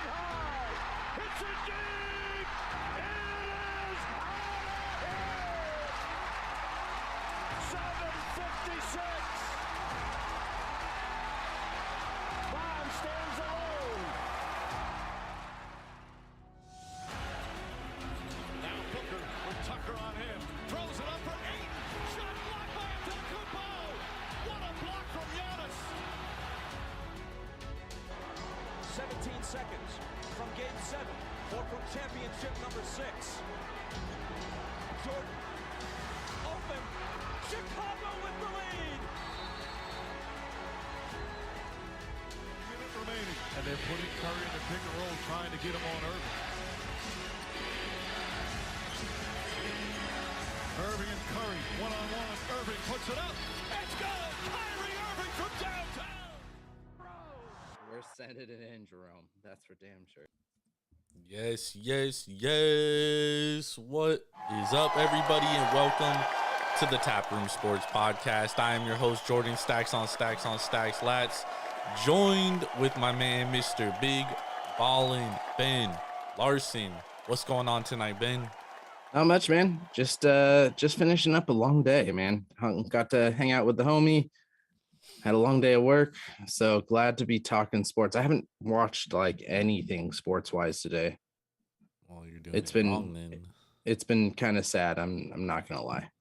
high. Hits it deep. It is out of here. 7:56. Bond stands alone. Now Booker with Tucker on him. Throws it up for 8. Shot blocked by Antetokounmpo. What a block from Giannis. 17 seconds from Game 7 or from championship number 6. Jordan, open. Chicago with the lead. Minute remaining. And they're putting Curry in the pick and roll, trying to get him on Irving. Irving and Curry, one-on-one. Irving puts it up. It's good. Kyrie Irving from downtown. We're sending it in, Jerome. That's for damn sure. Yes. What is up, everybody, and welcome to the Taproom Sports Podcast. I am your host, Jordan, Stacks on Stacks Lats, joined with my man, Mr. Big Ballin' Ben Larson. What's going on tonight, Ben? Not much, man. Just finishing up a long day, man. Got to hang out with the homie. Had a long day of work, so glad to be talking sports. I haven't watched like anything sports-wise today. Well, you're doing it wrong, then. It's been kind of sad. I'm not gonna lie.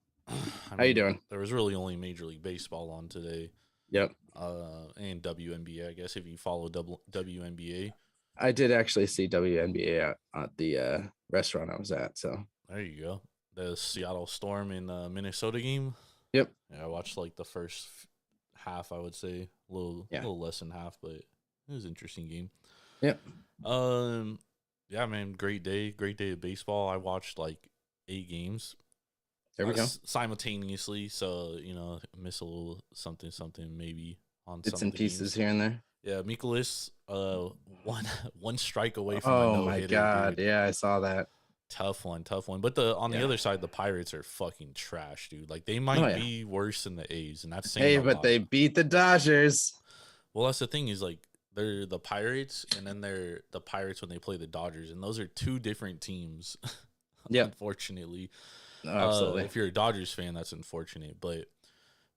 How you doing? There was really only Major League Baseball on today. Yep. And WNBA, I guess, if you follow WNBA. I did actually see WNBA at the restaurant I was at. So there you go. The Seattle Storm in Minnesota game. Yep. Yeah, I watched like the first half, I would say. A little less than half, but it was an interesting game. Yep. Yeah, man, great day of baseball. I watched like 8 games. There we go. Simultaneously, so miss a little something maybe on bits some and of the pieces games. here and there. Yeah, Mikolas, one strike away from Oh a my no-hitter, god, dude. Yeah, I saw that. Tough one. But on the other side, the Pirates are fucking trash, dude. Like they might be worse than the A's, and that's saying but they beat the Dodgers. Well, that's the thing is like they're the Pirates, and then they're the Pirates when they play the Dodgers, and those are two different teams. Yeah, unfortunately. Absolutely. If you're a Dodgers fan, that's unfortunate. But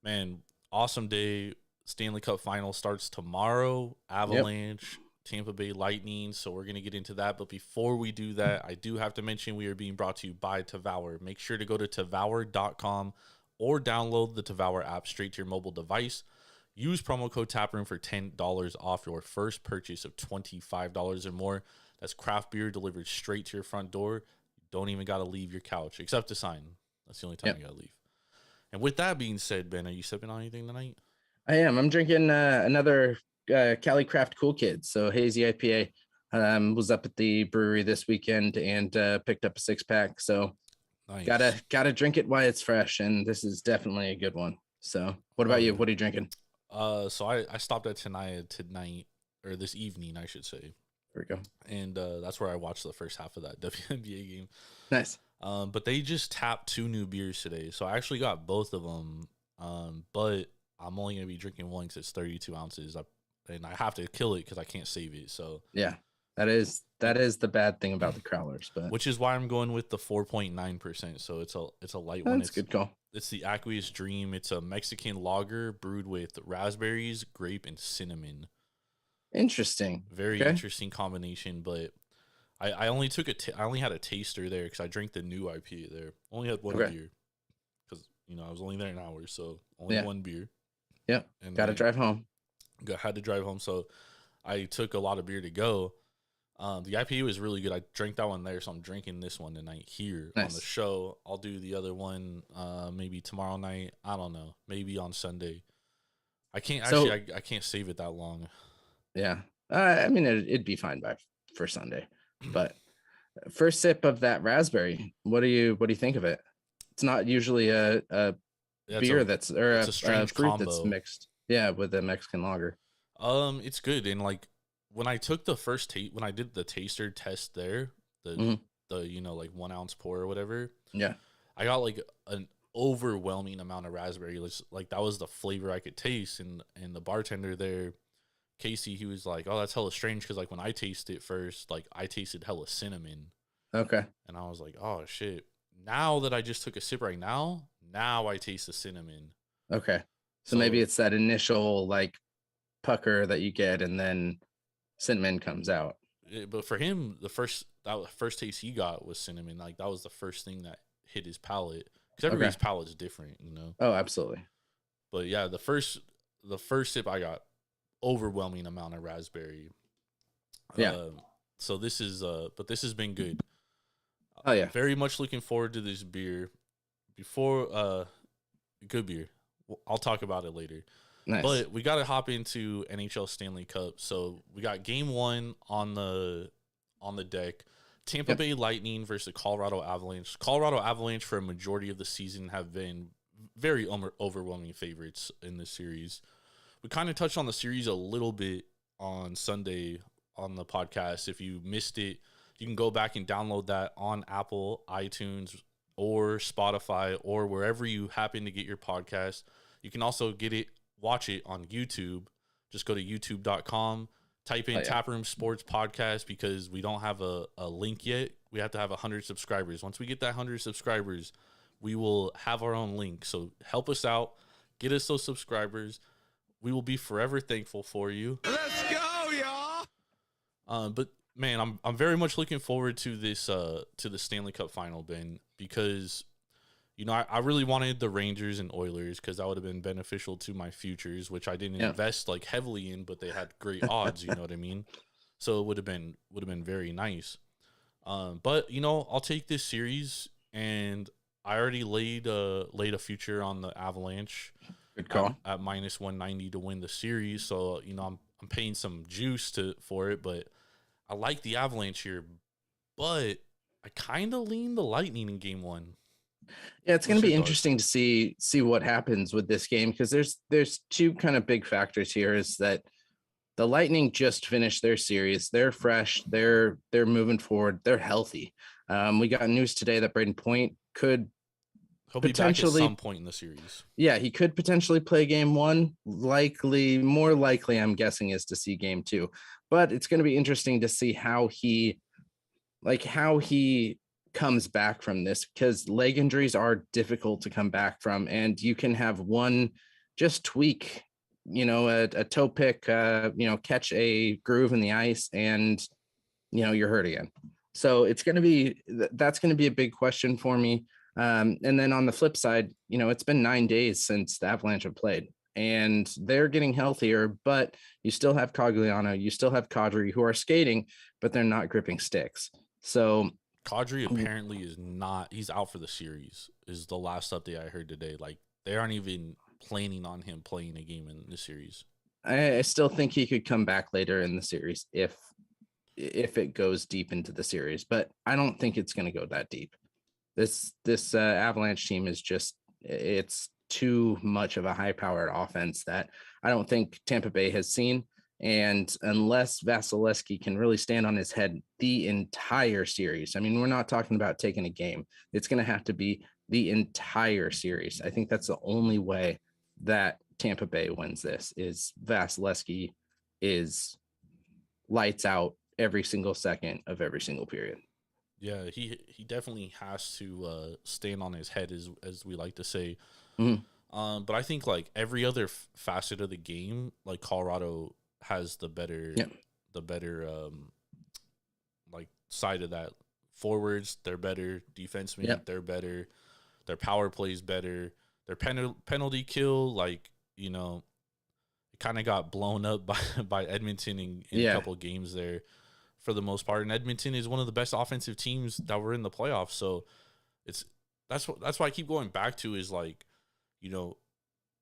man, awesome day. Stanley Cup Finals starts tomorrow. Avalanche, Tampa Bay Lightning. So we're gonna get into that. But before we do that, I do have to mention we are being brought to you by Tavour. Make sure to go to Tavour.com or download the Tavour app straight to your mobile device. Use promo code Taproom for $10 off your first purchase of $25 or more. That's craft beer delivered straight to your front door. You don't even got to leave your couch, except to sign. That's the only time you got to leave. And with that being said, Ben, are you sipping on anything tonight? I am. I'm drinking another Cali Craft Cool Kids, so hazy IPA. Was up at the brewery this weekend and picked up a 6-pack. So nice. Gotta drink it while it's fresh, and this is definitely a good one. So what about you? What are you drinking? So I stopped at tonight, or this evening, I should say. There we go. And that's where I watched the first half of that WNBA game. Nice. But they just tapped 2 new beers today, so I actually got both of them. But I'm only gonna be drinking one because it's 32 ounces, and I have to kill it because I can't save it. So yeah, that is the bad thing about the Crowlers, but which is why I'm going with the 4.9%. So it's a light one. That's a good call. It's the Aqueous Dream. It's a Mexican lager brewed with raspberries, grape, and cinnamon. Interesting. Very interesting combination. But I only took I only had a taster there because I drank the new IPA there. Only had one beer because I was only there an hour, so only one beer. Yeah, and got to drive home. Had to drive home, so I took a lot of beer to go. The IPA was really good. I drank that one there, so I'm drinking this one tonight here on the show. I'll do the other one maybe tomorrow night. I don't know. Maybe on Sunday. I can't I can't save it that long. Yeah, I mean it'd be fine for Sunday. But first sip of that raspberry, what do you think of it? It's not usually a beer that's a fruit combo that's mixed. Yeah, with a Mexican lager. It's good, and like when I took the first when I did the taster test there, the 1 ounce pour or whatever. Yeah, I got like an overwhelming amount of raspberry. Like that was the flavor I could taste, and the bartender there Casey, he was like, "Oh, that's hella strange because like when I tasted it first, like I tasted hella cinnamon." Okay. And I was like, "Oh shit!" Now that I just took a sip right now, now I taste the cinnamon. Okay. So maybe it's that initial like pucker that you get, and then cinnamon comes out. But for him, the first taste he got was cinnamon. Like that was the first thing that hit his palate because everybody's palate is different, you know. Oh, absolutely. But yeah, the first sip I got overwhelming amount of raspberry. Yeah. So this is but this has been good. Oh yeah. Very much looking forward to this beer. Before good beer. I'll talk about it later. Nice. But we got to hop into NHL Stanley Cup. So we got game 1 on the deck. Tampa Bay Lightning versus the Colorado Avalanche. Colorado Avalanche for a majority of the season have been very overwhelming favorites in this series. We kind of touched on the series a little bit on Sunday on the podcast. If you missed it, you can go back and download that on Apple, iTunes, or Spotify, or wherever you happen to get your podcast. You can also watch it on YouTube. Just go to youtube.com, type in Taproom Sports Podcast because we don't have a link yet. We have to have 100 subscribers. Once we get that 100 subscribers, we will have our own link. So help us out. Get us those subscribers. We will be forever thankful for you. Let's go, y'all. But man, I'm very much looking forward to this to the Stanley Cup final, Ben, because you know I really wanted the Rangers and Oilers because that would have been beneficial to my futures, which I didn't invest like heavily in, but they had great odds. You know what I mean? So it would have been very nice. But you know, I'll take this series, and I already laid a future on the Avalanche. Good call. At minus 190 to win the series. So you know I'm paying some juice for it, but I like the Avalanche here, but I kind of lean the Lightning in game 1. Yeah, it's going to be interesting to see what happens with this game because there's two kind of big factors here. Is that the Lightning just finished their series, they're fresh, they're moving forward, they're healthy. We got news today that Braden Point could potentially be back at some point in the series. Yeah, he could potentially play game 1. More likely, I'm guessing, is to see game 2. But it's going to be interesting to see how he comes back from this because leg injuries are difficult to come back from, and you can have one just tweak, you know, a toe pick, you know, catch a groove in the ice, and you know you're hurt again. So that's going to be a big question for me. And then on the flip side, you know, it's been 9 days since the Avalanche have played, and they're getting healthier, but you still have Cogliano, you still have Kadri who are skating, but they're not gripping sticks. So Kadri apparently he's out for the series is the last update I heard today. Like they aren't even planning on him playing a game in the series. I still think he could come back later in the series if it goes deep into the series, but I don't think it's going to go that deep. This Avalanche team is it's too much of a high-powered offense that I don't think Tampa Bay has seen. And unless Vasilevsky can really stand on his head the entire series, I mean, we're not talking about taking a game. It's going to have to be the entire series. I think that's the only way that Tampa Bay wins this is Vasilevsky is lights out every single second of every single period. Yeah, he definitely has to stand on his head, as we like to say. Mm-hmm. But I think like every other facet of the game, like Colorado has the better like side of that. Forwards, they're better. Defensemen, they're better. Their power plays better. Their penalty kill, like, you know, it kind of got blown up by Edmonton in a couple of games there for the most part. And Edmonton is one of the best offensive teams that were in the playoffs. So that's why I keep going back to is like, you know,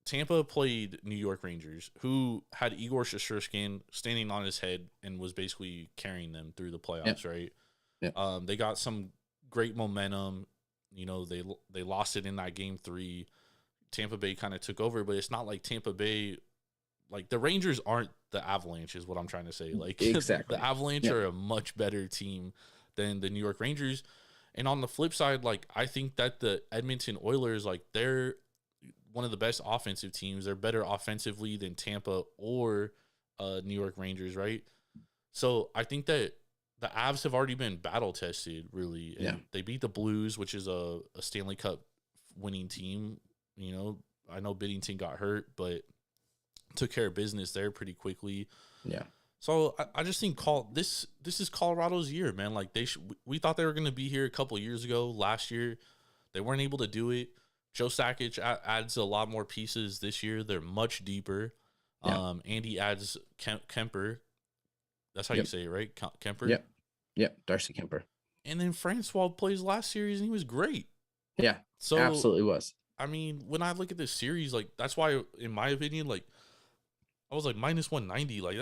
Tampa played New York Rangers, who had Igor Shesterkin standing on his head and was basically carrying them through the playoffs, right? Yeah. They got some great momentum. You know, they lost it in that game 3. Tampa Bay kind of took over, but it's not like Tampa Bay, like the Rangers aren't the Avalanche is what I'm trying to say. Like exactly. The Avalanche are a much better team than the New York Rangers. And on the flip side, like I think that the Edmonton Oilers, like they're one of the best offensive teams. They're better offensively than Tampa or New York Rangers, right? So I think that the Avs have already been battle tested, really. And they beat the Blues, which is a Stanley Cup winning team. You know, I know Binnington got hurt, but took care of business there pretty quickly. Yeah. So I just think this is Colorado's year, man. Like we thought they were going to be here a couple years ago. Last year, they weren't able to do it. Joe Sakic adds a lot more pieces this year. They're much deeper. Yeah. Andy adds Kemper. That's how you say it, right? Kemper. Yep. Darcy Kemper. And then Francois plays last series, and he was great. Yeah. So absolutely was. I mean, when I look at this series, like that's why, in my opinion, like I was like minus 190. Like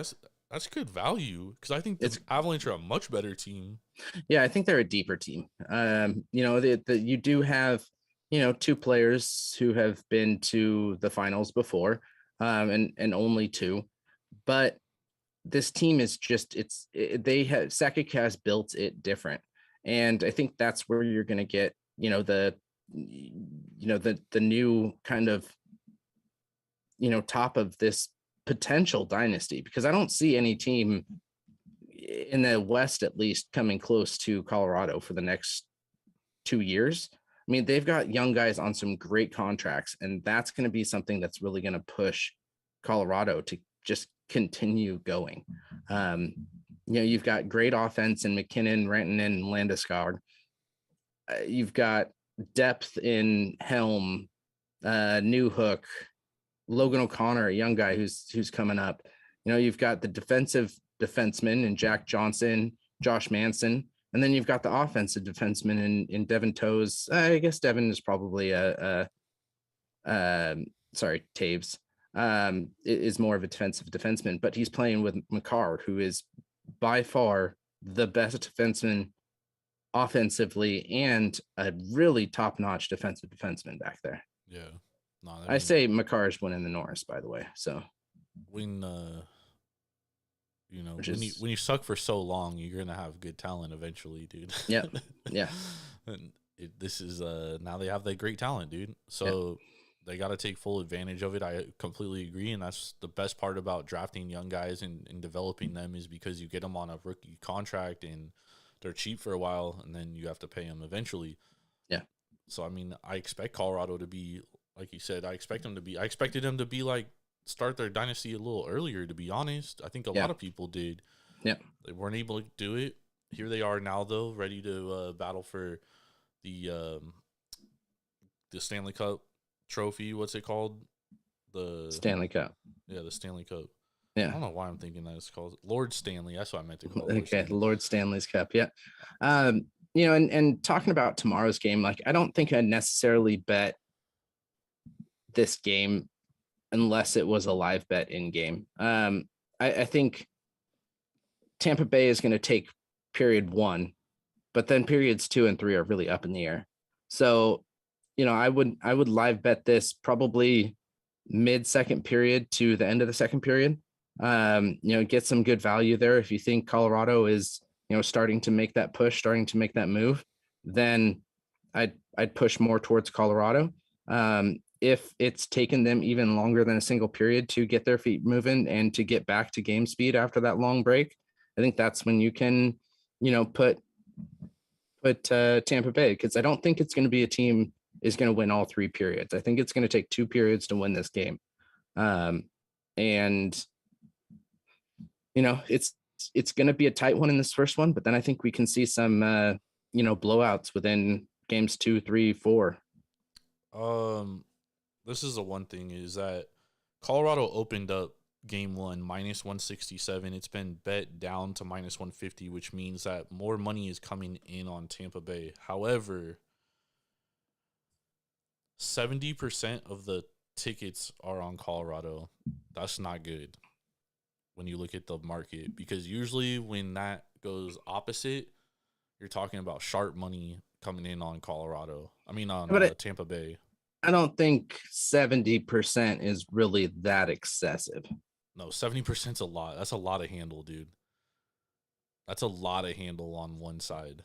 that's good value because I think the Avalanche are a much better team. Yeah, I think they're a deeper team. You know, you do have, you know, 2 players who have been to the finals before, and only 2, but this team is just Sakic has built it different, and I think that's where you're going to get, you know, the new kind of, you know, top of this potential dynasty, because I don't see any team in the West, at least, coming close to Colorado for the next 2 years. I mean, they've got young guys on some great contracts, and that's going to be something that's really going to push Colorado to just continue going. You know, you've got great offense in McKinnon, Rantanen, and Landeskog. You've got depth in Helm, Newhook, Logan O'Connor, a young guy who's coming up. You know, you've got the defensive defenseman in Jack Johnson, Josh Manson, and then you've got the offensive defenseman in Devin Toews. I guess Devin is probably Taves is more of a defensive defenseman, but he's playing with McCarr, who is by far the best defenseman offensively and a really top-notch defensive defenseman back there. Yeah. No, I say McCarr is winning the Norris, by the way. So when you know, when you suck for so long, you're gonna have good talent eventually, dude. Yeah. Yeah. And this is now they have that great talent, dude. So they got to take full advantage of it. I completely agree, and that's the best part about drafting young guys and developing them, is because you get them on a rookie contract and they're cheap for a while, and then you have to pay them eventually. Yeah. So I mean, I expect Colorado to be, like you said, I expected them to be like start their dynasty a little earlier, to be honest. I think a lot of people did. Yeah. They weren't able to do it. Here they are now, though, ready to battle for the Stanley Cup trophy. What's it called? The Stanley Cup. Yeah, the Stanley Cup. Yeah. I don't know why I'm thinking that it's called Lord Stanley. That's what I meant to call it. Okay, Lord Stanley's Cup. Yeah. You know, and talking about tomorrow's game, like I don't think I'd necessarily bet this game unless it was a live bet in game. I think Tampa Bay is going to take period 1, but then periods 2 and 3 are really up in the air. So, you know, I would live bet this probably mid-second period to the end of the second period. You know, get some good value there. If you think Colorado is, you know, starting to make that push, starting to make that move, then I'd push more towards Colorado. If it's taken them even longer than a single period to get their feet moving and to get back to game speed after that long break, I think that's when you can, you know, put Tampa Bay, because I don't think it's going to be a team is going to win all 3 periods. I think it's going to take 2 periods to win this game. And, you know, it's going to be a tight one in this first one, but then I think we can see some, you know, blowouts within games 2, 3, 4. This is the one thing, is that Colorado opened up game 1 minus 167. It's been bet down to minus 150, which means that more money is coming in on Tampa Bay. However, 70% of the tickets are on Colorado. That's not good when you look at the market, because usually when that goes opposite, you're talking about sharp money coming in on Colorado. I mean, on Tampa Bay. I don't think 70% is really that excessive. No, 70% is a lot. That's a lot of handle, dude. That's a lot of handle on one side.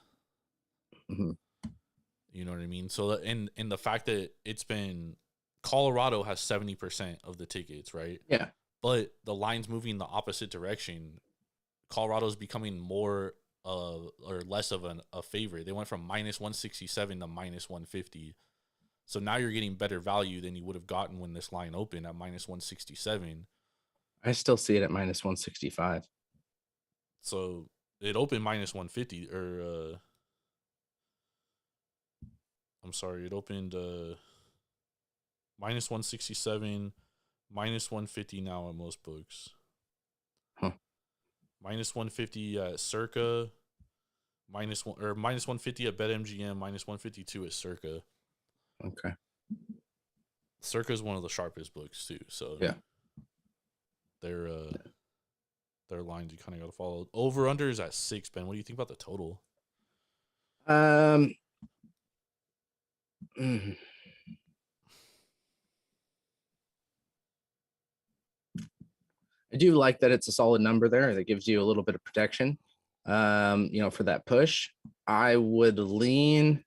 Mm-hmm. You know what I mean? So, and the fact that it's been Colorado has 70% of the tickets, right? Yeah. but the line's moving the opposite direction. Colorado's becoming more or less of a favorite. They went from -167 to -150. So now you're getting better value than you would have gotten when this line opened at -167. I still see it at -165. So it opened -150, or I'm sorry, it opened -167, -150 now at most books. Huh. -150 at Circa, -150 at BetMGM, -152 at Circa. Okay. Circa is one of the sharpest books too, so yeah, their lines you kind of got to follow. Over under is at 6, Ben. What do you think about the total? Mm. I do like that it's a solid number there. That gives you a little bit of protection. For that push, I would lean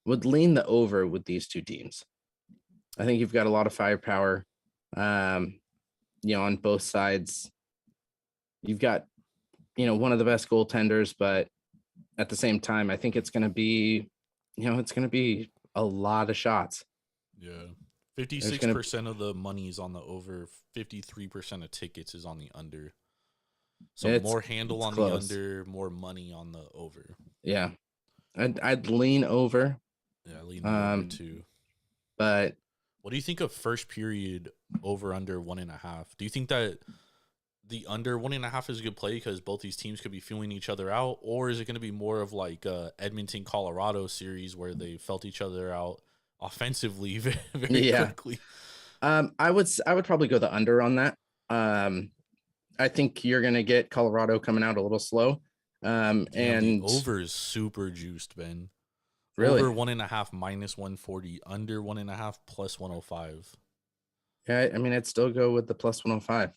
the over with these two teams. I think you've got a lot of firepower, on both sides. You've got, one of the best goaltenders, but at the same time, I think it's going to be, a lot of shots. Yeah. 56% of the money is on the over. 53% of tickets is on the under. So more handle on close. The under, more money on the over. Yeah. I'd lean over. Yeah, lean over too. But what do you think of first period over under 1.5? Do you think that the under 1.5 is a good play because both these teams could be feeling each other out, or is it going to be more of like Edmonton Colorado series where they felt each other out offensively very quickly? I would probably go the under on that. I think you're going to get Colorado coming out a little slow. And the over is super juiced, Ben. Really? Over 1.5 -140, under 1.5 +105. Yeah, I mean, I'd still go with the +105.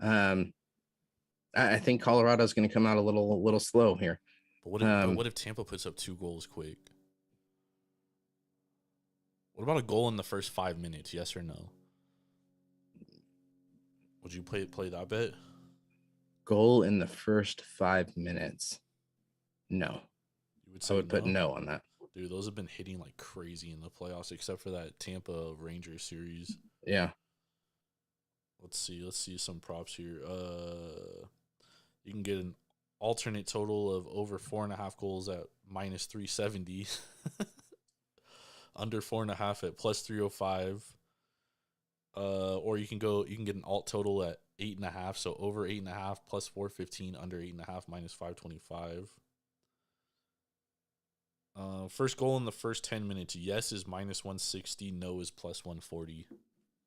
I think Colorado's going to come out a little slow here. But what if Tampa puts up 2 goals quick? What about a goal in the first 5 minutes? Yes or no? Would you play that bet? Goal in the first 5 minutes? No. You would say I would put no on that. Dude, those have been hitting like crazy in the playoffs, except for that Tampa Rangers series. Yeah. Let's see some props here. You can get an alternate total of over 4.5 goals at -370. Under 4.5 at +305. Or you can get an alt total at 8.5, so over 8.5 +415, under 8.5 -525. First goal in the first 10 minutes. Yes is -160. No is +140.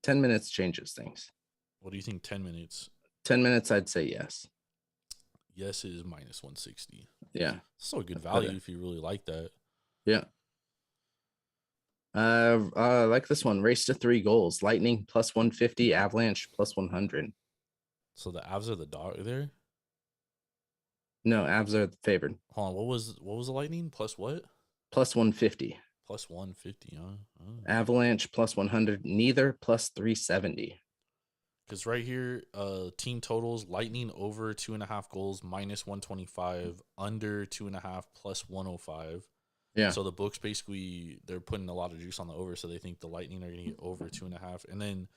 10 minutes changes things. What do you think? 10 minutes. 10 minutes, I'd say yes. Yes is -160. Yeah. So a good value if you really like that. Yeah. I like this one. Race to 3 goals. Lightning +150. Avalanche +100. So the Avs are the dog there? No, Avs are favored. Hold on. What was the Lightning? Plus what? +150. +150, huh? Oh. Avalanche +100. Neither +370. Because right here, team totals: Lightning over 2.5 goals -125, under 2.5 +105. Yeah. So the books basically they're putting a lot of juice on the over, so they think the Lightning are going to get over 2.5, and then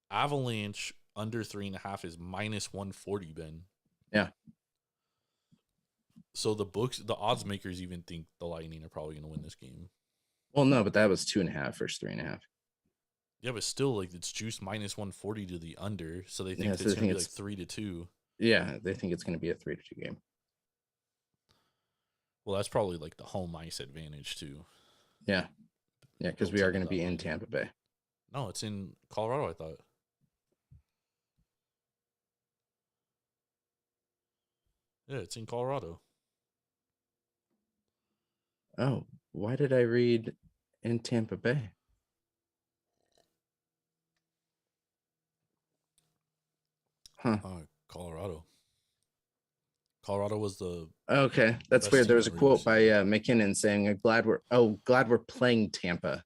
Avalanche under 3.5 is -140. Ben. Yeah. So the odds makers even think the Lightning are probably going to win this game. Well, no, but that was 2.5 versus 3.5. Yeah, but still, like it's juiced -140 to the under, so they think it's going to be like 3-2. Yeah, they think it's going to be a 3-2 game. Well, that's probably like the home ice advantage too. Yeah, because we are going to be in Tampa Bay. No, it's in Colorado, I thought. Yeah, it's in Colorado. Oh, why did I read in Tampa Bay? Huh. Colorado. Colorado was the okay. That's weird. There was a quote by McKinnon saying, glad we're playing Tampa.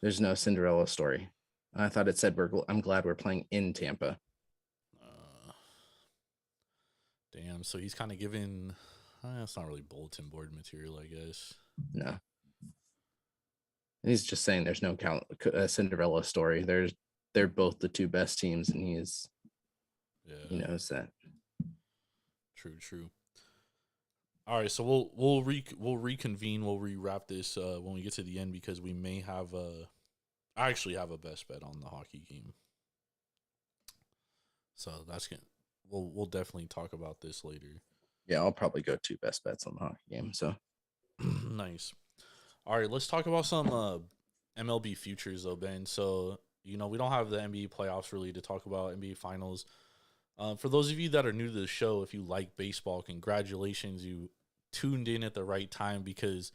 There's no Cinderella story. I thought it said I'm glad we're playing in Tampa. Damn. So he's kind of giving. That's not really bulletin board material, I guess. No. He's just saying there's no Cinderella story. They're both the two best teams, and he knows that. True. All right, so we'll reconvene. We'll rewrap this when we get to the end because we may have I actually have a best bet on the hockey game. So that's good. We'll definitely talk about this later. Yeah, I'll probably go 2 best bets on the hockey game. So nice. All right, let's talk about some MLB futures though, Ben. So, we don't have the NBA playoffs really to talk about, NBA finals. For those of you that are new to the show, if you like baseball, congratulations. You tuned in at the right time because,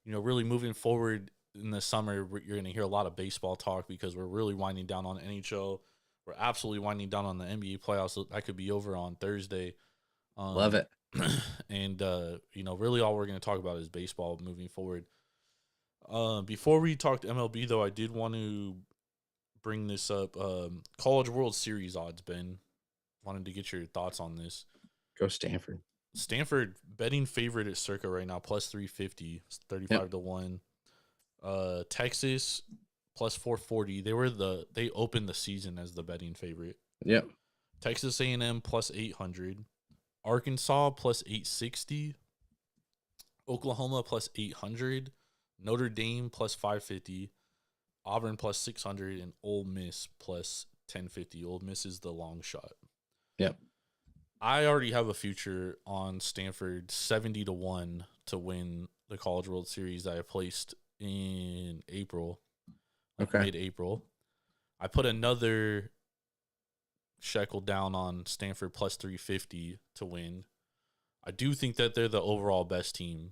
really moving forward in the summer, you're going to hear a lot of baseball talk because we're really winding down on NHL. We're absolutely winding down on the NBA playoffs. So that could be over on Thursday. Love it. And, really all we're going to talk about is baseball moving forward. Before we talked MLB, though, I did want to bring this up. College World Series odds, Ben. Wanted to get your thoughts on this. Go Stanford. Stanford betting favorite at Circa right now, plus 350, 35 to 1. Texas plus 440. They opened the season as the betting favorite. Yep. Texas A&M plus 800. Arkansas plus 860. Oklahoma plus 800. Notre Dame plus 550. Auburn plus 600 and Ole Miss plus 1050. Ole Miss is the long shot. Yep. I already have a future on Stanford 70 to 1 to win the College World Series that I placed in April. Okay. Mid-April. I put another shekel down on Stanford plus 350 to win. I do think that they're the overall best team.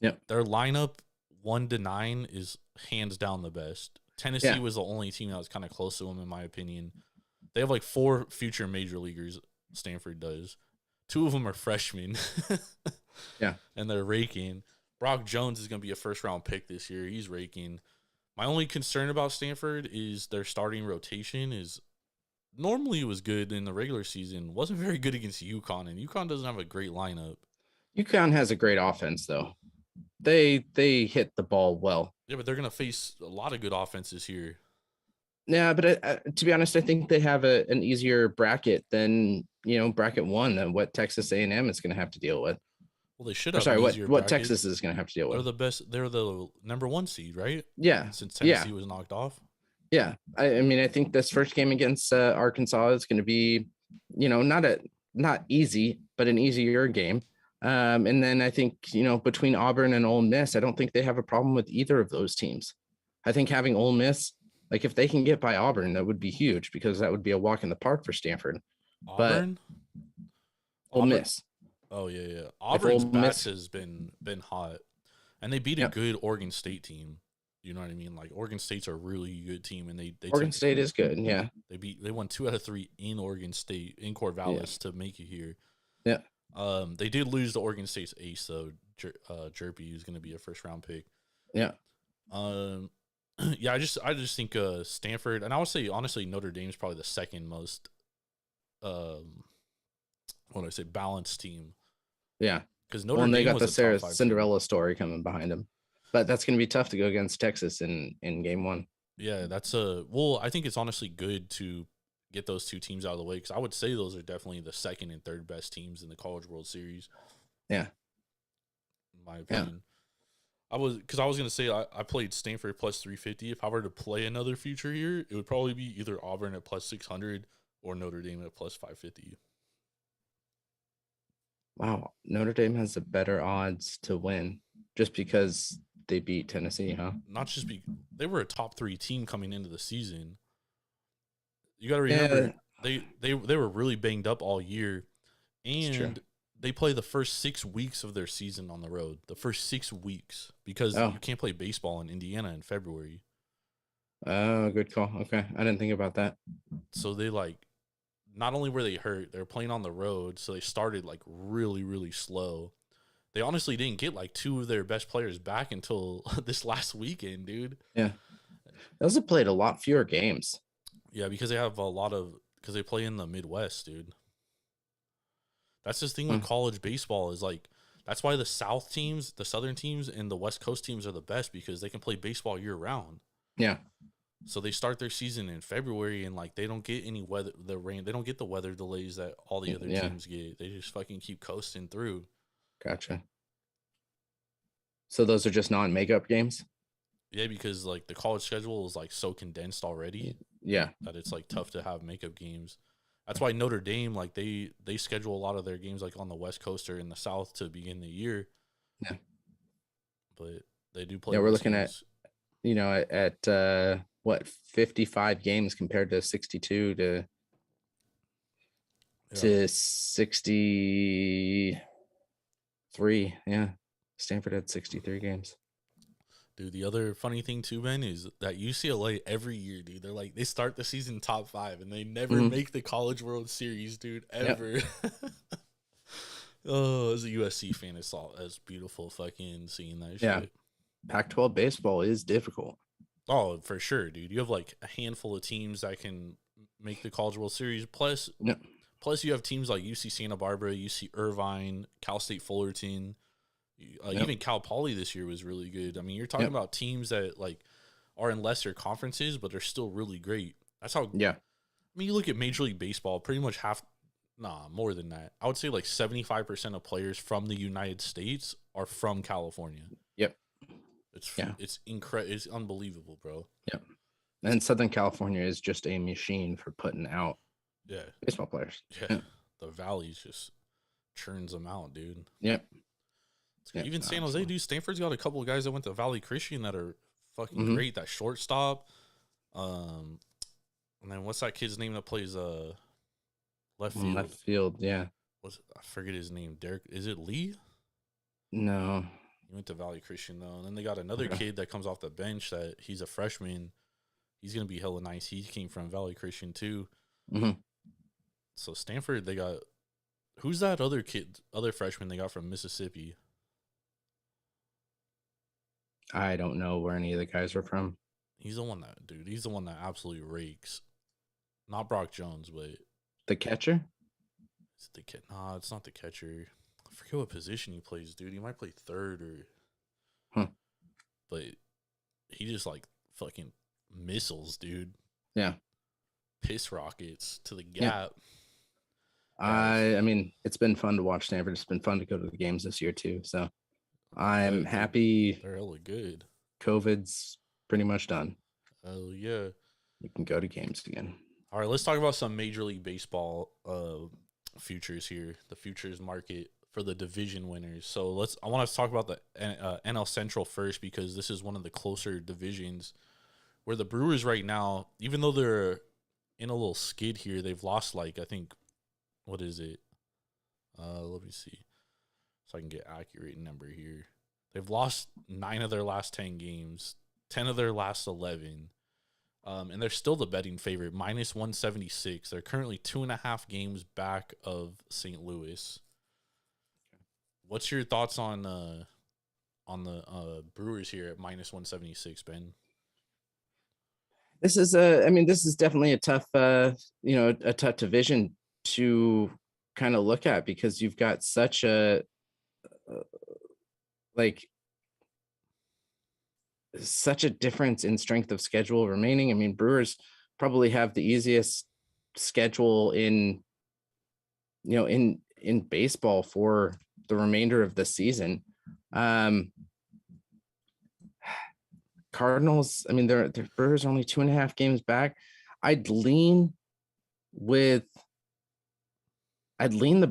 Yep. Their lineup 1 to 9 is hands down the best. Tennessee was the only team that was kind of close to them, in my opinion. They have like 4 future major leaguers. Stanford does. 2 of them are freshmen. Yeah. And they're raking. Brock Jones is going to be a first-round pick this year. He's raking. My only concern about Stanford is their starting rotation is normally it was good in the regular season. Wasn't very good against UConn, and UConn doesn't have a great lineup. UConn has a great offense, though. They hit the ball well. Yeah, but they're going to face a lot of good offenses here. Yeah, but to be honest, I think they have an easier bracket than bracket 1 than what Texas A&M is going to have to deal with. Well, they should have. Sorry, what Texas is going to have to deal with. They're the best. They're the number 1 seed, right? Yeah. Since Tennessee was knocked off. Yeah, I mean, I think this first game against Arkansas is going to be, not easy, but an easier game. And then I think between Auburn and Ole Miss, I don't think they have a problem with either of those teams. I think having Ole Miss, like if they can get by Auburn, that would be huge because that would be a walk in the park for Stanford. Auburn? But Ole Miss. Oh yeah. Auburn's bats has been hot, and they beat a good Oregon State team. You know what I mean? Like Oregon State's a really good team, and they Oregon State is good. Yeah, they won 2 out of 3 in Oregon State in Corvallis to make it here. Yeah. They did lose to Oregon State's ace though, Jerpy, who's going to be a first round pick. Yeah. Yeah, I just think Stanford, and I would say honestly Notre Dame is probably the second most balanced team. Yeah, because Notre Dame they got was the Cinderella story coming behind them, but that's going to be tough to go against Texas in game 1. Yeah, that's I think it's honestly good to get those 2 teams out of the way because I would say those are definitely the second and third best teams in the College World Series. Yeah, in my opinion. I was going to say I played Stanford plus 350. If I were to play another future here, it would probably be either Auburn at plus 600 or Notre Dame at plus 550. Wow, Notre Dame has the better odds to win just because they beat Tennessee, huh? Not just they were a top 3 team coming into the season. You got to remember they were really banged up all year, and they play the first 6 weeks of their season on the road. The first 6 weeks because you can't play baseball in Indiana in February. Oh, good call. Okay, I didn't think about that. So they not only were they hurt, they were playing on the road, so they started really, really slow. They honestly didn't get 2 of their best players back until this last weekend, dude. Yeah. They also played a lot fewer games. Yeah, because they have because they play in the Midwest, dude. That's the thing with college baseball is like, that's why the Southern teams, and the West Coast teams are the best because they can play baseball year round. Yeah. So they start their season in February, and like they don't get any they don't get the weather delays that all the other teams get. They just fucking keep coasting through. Gotcha. So those are just non-makeup games? Yeah, because like the college schedule is like so condensed already. Yeah. That it's like tough to have makeup games. That's why Notre Dame, like they schedule a lot of their games like on the West Coast or in the South to begin the year. Yeah. But they do play. Yeah, we're looking at, what, 55 games compared to 62 to 63. Yeah. Stanford had 63 games. Dude, the other funny thing too, Ben, is that UCLA every year, dude, they're like, they start the season top 5 and they never make the College World Series, dude, ever. Yep. Oh, as a USC fan, it's beautiful fucking seeing that shit. Pac-12 baseball is difficult. Oh, for sure, dude. You have like a handful of teams that can make the College World Series. Plus you have teams like UC Santa Barbara, UC Irvine, Cal State Fullerton. Even Cal Poly this year was really good. I mean, you're talking about teams that like are in lesser conferences, but they're still really great. That's how. Yeah. I mean, you look at Major League Baseball, pretty much more than that. I would say like 75% of players from the United States are from California. Yep. It's incredible. It's unbelievable, bro. Yep. And Southern California is just a machine for putting out baseball players. Yeah. The Valley's just churns them out, dude. Yep. Even San Jose, dude. Stanford's got a couple of guys that went to Valley Christian that are fucking great. That shortstop. And then what's that kid's name that plays left field? Left field, yeah. I forget his name. Derek. Is it Lee? No. He went to Valley Christian though. And then they got another kid that comes off the bench that he's a freshman. He's gonna be hella nice. He came from Valley Christian too. So Stanford, they got who's that other freshman they got from Mississippi? I don't know where any of the guys are from. He's the one that absolutely rakes. Not Brock Jones, but the catcher? Nah, it's not the catcher. I forget what position he plays, dude. He might play third or but he just like fucking missiles, dude. Yeah. Piss rockets to the gap. I mean, it's been fun to watch Stanford. It's been fun to go to the games this year too. So I'm happy. They're hella good. COVID's pretty much done. Oh yeah. We can go to games again. All right, let's talk about some Major League Baseball futures here. The futures market for the division winners. So I want to talk about the NL Central first because this is one of the closer divisions where the Brewers right now, even though they're in a little skid here, they've lost like, I think, what is it? Let me see. So I can get accurate number here. They've lost 9 of their last 10 games, 10 of their last 11. And they're still the betting favorite, minus 176. They're currently 2.5 games back of St. Louis. What's your thoughts on the Brewers here at minus 176, Ben? This is definitely a tough, a tough division to kind of look at because you've got such a difference in strength of schedule remaining. I mean, Brewers probably have the easiest schedule in baseball for the remainder of the season. Cardinals, I mean, their Brewers are only 2.5 games back. I'd lean the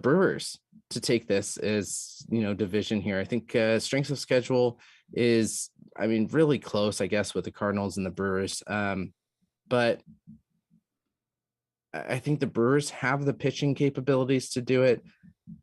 Brewers to take this as, division here. I think strength of schedule is, really close, I guess, with the Cardinals and the Brewers. But I think the Brewers have the pitching capabilities to do it.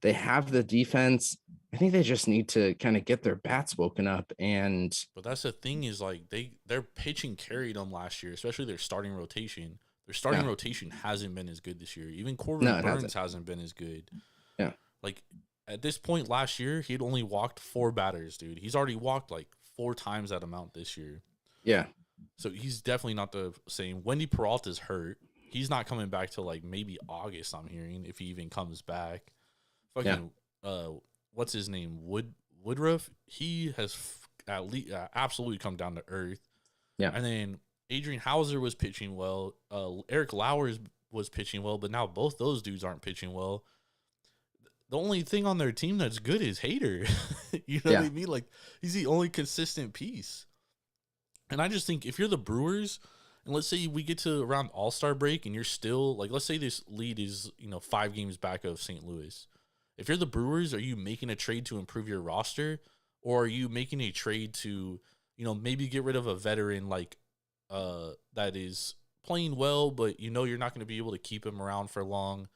They have the defense. I think they just need to kind of get their bats woken up. But that's the thing is like their pitching carried them last year, especially their starting rotation. Their starting rotation hasn't been as good this year. Even Corbin Burns hasn't been as good. Yeah. Like at this point last year, he'd only walked 4 batters, dude. He's already walked like 4 times that amount this year. Yeah. So he's definitely not the same. Wendy Peralta's hurt. He's not coming back till like maybe August, I'm hearing, if he even comes back. Fucking what's his name? Woodruff. He has at least absolutely come down to earth. Yeah. And then Adrian Hauser was pitching well. Eric Lauer was pitching well, but now both those dudes aren't pitching well. The only thing on their team that's good is Hader. You know what I mean? Like, he's the only consistent piece. And I just think if you're the Brewers, and let's say we get to around All-Star break and you're still, like, let's say this lead is, 5 games back of St. Louis. If you're the Brewers, are you making a trade to improve your roster? Or are you making a trade to, maybe get rid of a veteran like that is playing well, but you're not going to be able to keep him around for long,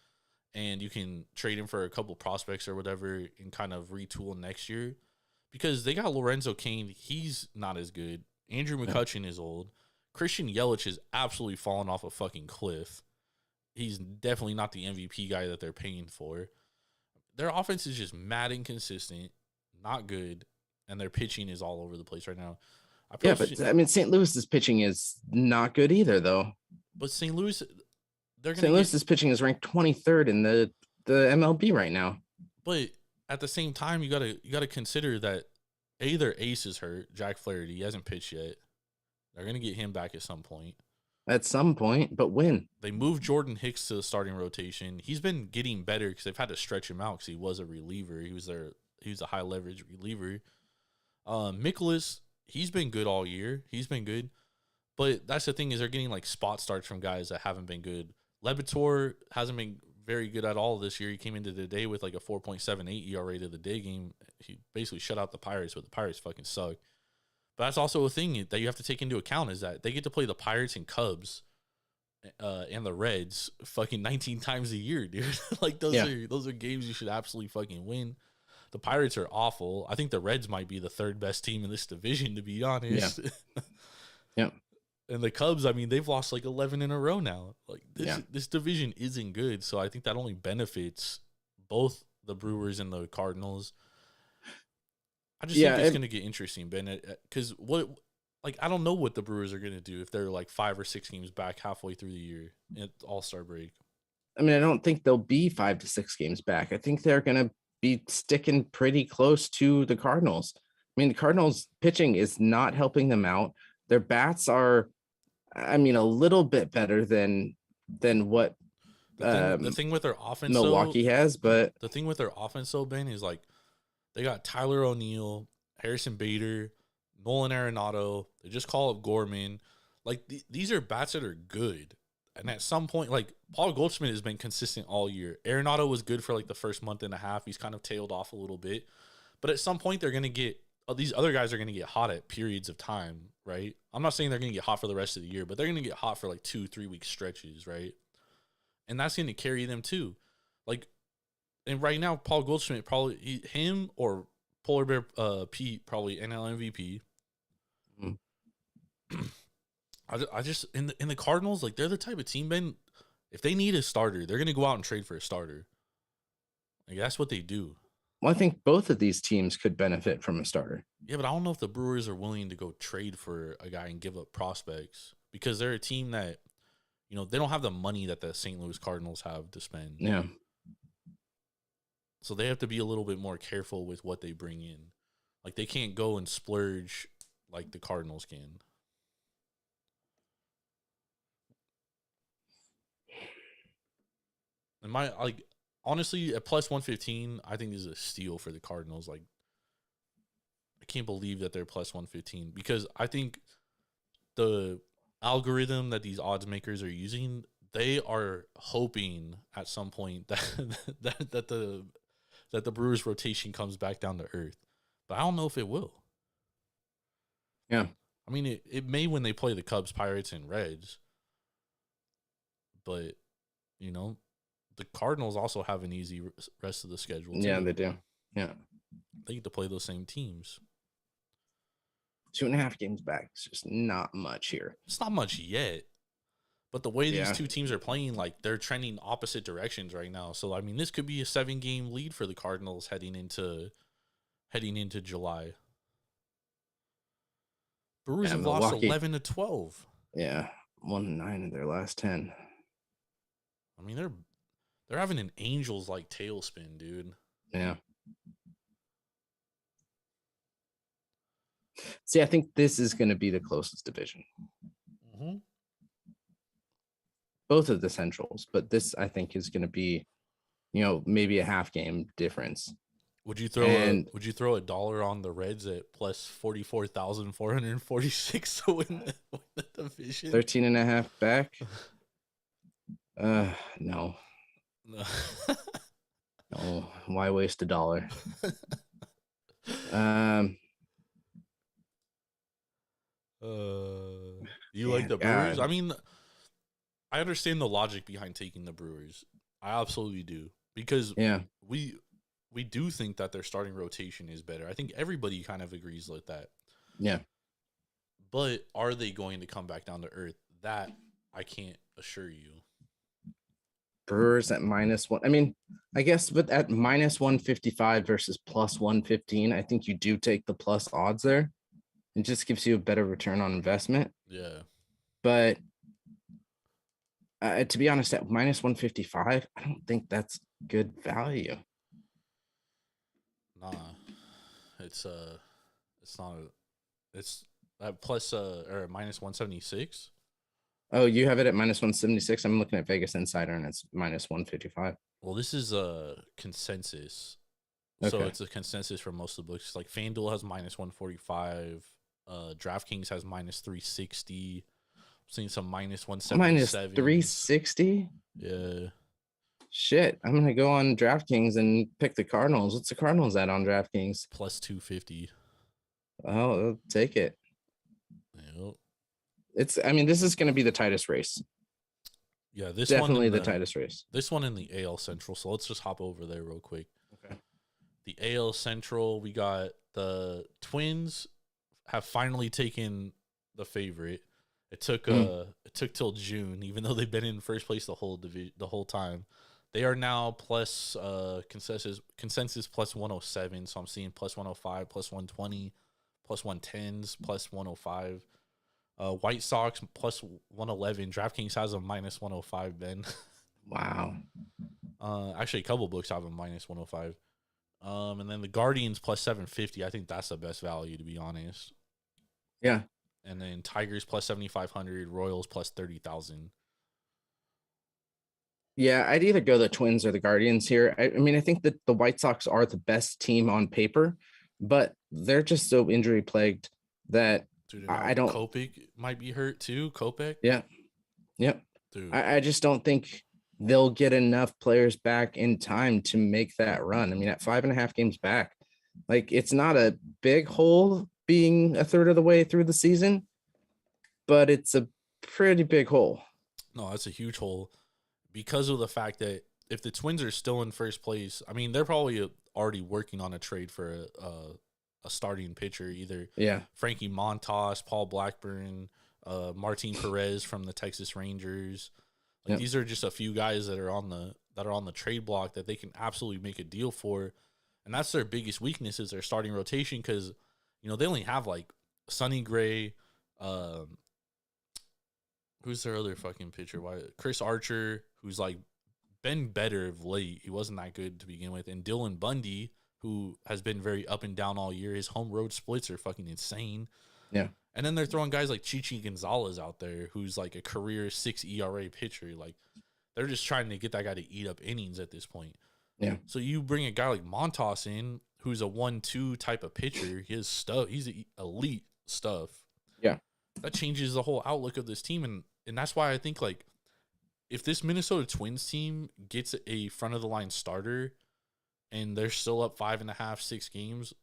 and you can trade him for a couple prospects or whatever and kind of retool next year? Because they got Lorenzo Cain. He's not as good. Andrew McCutchen is old. Christian Yelich has absolutely fallen off a fucking cliff. He's definitely not the MVP guy that they're paying for. Their offense is just mad inconsistent, not good, and their pitching is all over the place right now. St. Louis's pitching is not good either, though. But St. Louis, St. Louis's pitching is ranked 23rd in the MLB right now. But at the same time, you gotta consider that their ace is hurt, Jack Flaherty. He hasn't pitched yet. They're gonna get him back at some point. At some point, but when? They moved Jordan Hicks to the starting rotation. He's been getting better because they've had to stretch him out because he was a reliever. He was a high leverage reliever. Mikolas, he's been good all year. He's been good. But that's the thing, is they're getting like spot starts from guys that haven't been good. Lebator hasn't been very good at all this year. He came into the day with like a 4.78 ERA to the day game. He basically shut out the Pirates, but the Pirates fucking suck. But that's also a thing that you have to take into account, is that they get to play the Pirates and Cubs and the Reds fucking 19 times a year, dude. Like those are games you should absolutely fucking win. The Pirates are awful. I think the Reds might be the third best team in this division, to be honest. Yeah. And the Cubs, I mean, they've lost like 11 in a row now. Like this division isn't good, so I think that only benefits both the Brewers and the Cardinals. I just think it's going to get interesting, Ben, because I don't know what the Brewers are going to do if they're like 5 or 6 games back halfway through the year at All-Star break. I mean, I don't think they'll be 5 to 6 games back. I think they're going to be sticking pretty close to the Cardinals. I mean, the Cardinals pitching is not helping them out. Their bats are, I mean, a little bit better than what the thing with their offense Milwaukee has, but the thing with their offense, though, Ben, is like they got Tyler O'Neill, Harrison Bader, Nolan Arenado. They just call up Gorman. Like these are bats that are good. And at some point, like Paul Goldschmidt has been consistent all year. Arenado was good for like the first month and a half. He's kind of tailed off a little bit. But at some point, they're going to get these other guys are going to get hot at periods of time, right? I'm not saying they're going to get hot for the rest of the year, but they're going to get hot for like 2-3 week stretches, right? And that's going to carry them too. Like, and right now, Paul Goldschmidt probably him or Polar Bear Pete probably NL MVP. I just in the Cardinals, like they're the type of team, Ben. If they need a starter, they're going to go out and trade for a starter. Like that's what they do. Well, I think both of these teams could benefit from a starter. Yeah, but I don't know if the Brewers are willing to go trade for a guy and give up prospects, because they're a team that, they don't have the money that the St. Louis Cardinals have to spend. Yeah. So they have to be a little bit more careful with what they bring in. Like they can't go and splurge like the Cardinals can. And honestly, at plus 115, I think this is a steal for the Cardinals. Like, I can't believe that they're plus 115, because I think the algorithm that these odds makers are using, they are hoping at some point that the Brewers rotation comes back down to earth. But I don't know if it will. Yeah. I mean, it may when they play the Cubs, Pirates, and Reds. But, the Cardinals also have an easy rest of the schedule, too. Yeah, they do. Yeah. They get to play those same teams. 2.5 games back. It's just not much here. It's not much yet. But the way these two teams are playing, like, they're trending opposite directions right now. So, I mean, this could be a 7-game lead for the Cardinals heading into July. Brewers Yeah, have lost Milwaukee. 11-12. Yeah, 1-9 in their last 10. I mean, they're having an Angels like tailspin, dude. Yeah. See, I think this is going to be the closest division. Mm-hmm. Both of the Centrals, but this I think is going to be, maybe a half game difference. Would you throw $1 on the Reds at plus 44,446 to win the division? 13.5 back? No. No. No. Why waste $1? You like the God. Brewers? I mean, I understand the logic behind taking the Brewers. I absolutely do. Because we do think that their starting rotation is better. I think everybody kind of agrees with that. Yeah. But are they going to come back down to earth? That I can't assure you. Brewers at -1. I mean, I guess, but at -155 versus plus 115, I think you do take the plus odds there. It just gives you a better return on investment. Yeah. But to be honest, at -155, I don't think that's good value. Nah. It's not it's at plus or -176. Oh, you have it at -176. I'm looking at Vegas Insider and it's -155. Well, this is a consensus. So it's a consensus for most of the books. Like FanDuel has -145. DraftKings has -360. I've seen some -177. -360? Yeah. Shit. I'm going to go on DraftKings and pick the Cardinals. What's the Cardinals at on DraftKings? Plus 250. Oh, I'll take it. Yep. This is going to be the tightest race. Yeah, this definitely the tightest race. This one in the AL Central. So let's just hop over there real quick. Okay. The AL Central, we got the Twins have finally taken the favorite. It took till June, even though they've been in first place the whole time. They are now plus consensus plus 107. So I'm seeing plus 105, plus 120, plus 110s, plus 105. White Sox plus 111. DraftKings has a -105, Ben. Wow. Actually, a couple books have a -105. And then the Guardians plus 750. I think that's the best value, to be honest. Yeah. And then Tigers plus 7,500. Royals plus 30,000. Yeah, I'd either go the Twins or the Guardians here. I think that the White Sox are the best team on paper, but they're just so injury plagued that Dude, I don't. Kopech might be hurt too. Kopech. Yeah. Yep. Dude, I just don't think they'll get enough players back in time to make that run. At 5.5 games back, like it's not a big hole being a third of the way through the season, but it's a pretty big hole. No, that's a huge hole because of the fact that if the Twins are still in first place, they're probably already working on a trade for a starting pitcher, either Frankie Montas, Paul Blackburn, Martin Perez from the Texas Rangers. These are just a few guys that are on the trade block that they can absolutely make a deal for, and that's their biggest weakness is their starting rotation because they only have like Sonny Gray, who's their other fucking pitcher? Chris Archer, who's like been better of late. He wasn't that good to begin with, and Dylan Bundy, who has been very up and down all year. His home road splits are fucking insane. Yeah. And then they're throwing guys like Chichi Gonzalez out there, who's like a career 6 ERA pitcher. Like, they're just trying to get that guy to eat up innings at this point. Yeah. So you bring a guy like Montas in, who's a 1-2 type of pitcher. His stuff, he's elite stuff. Yeah. That changes the whole outlook of this team. And that's why I think, like, if this Minnesota Twins team gets a front-of-the-line starter and they're still up 5.5, 6 games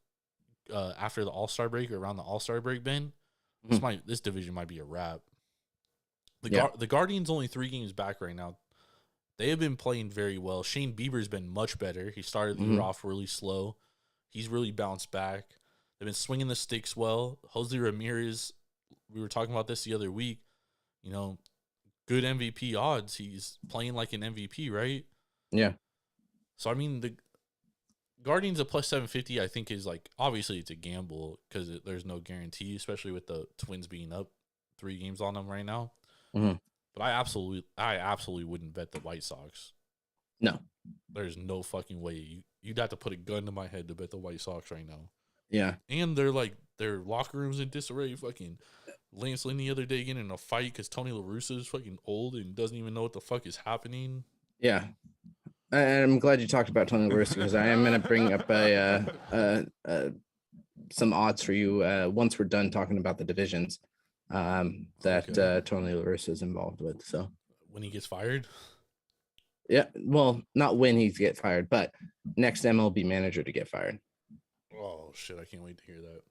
after the All-Star break or around the All-Star break, Ben, this division might be a wrap. The Guardians only 3 games back right now. They have been playing very well. Shane Bieber's been much better. He started the year off really slow. He's really bounced back. They've been swinging the sticks well. Jose Ramirez, we were talking about this the other week, good MVP odds. He's playing like an MVP, right? Yeah. So, Guardians at plus 750, I think is like, obviously it's a gamble because there's no guarantee, especially with the Twins being up 3 games on them right now. Mm-hmm. But I absolutely wouldn't bet the White Sox. No. There's no fucking way. You'd have to put a gun to my head to bet the White Sox right now. Yeah. And they're like, their locker room's in disarray. Fucking Lance Lynn the other day getting in a fight because Tony La Russa is fucking old and doesn't even know what the fuck is happening. Yeah. And I'm glad you talked about Tony La Russa because I am going to bring up some odds for you once we're done talking about the divisions that Tony La Russa is involved with. So when he gets fired? Yeah, well, not when he gets fired, but next MLB manager to get fired. Oh, shit, I can't wait to hear that.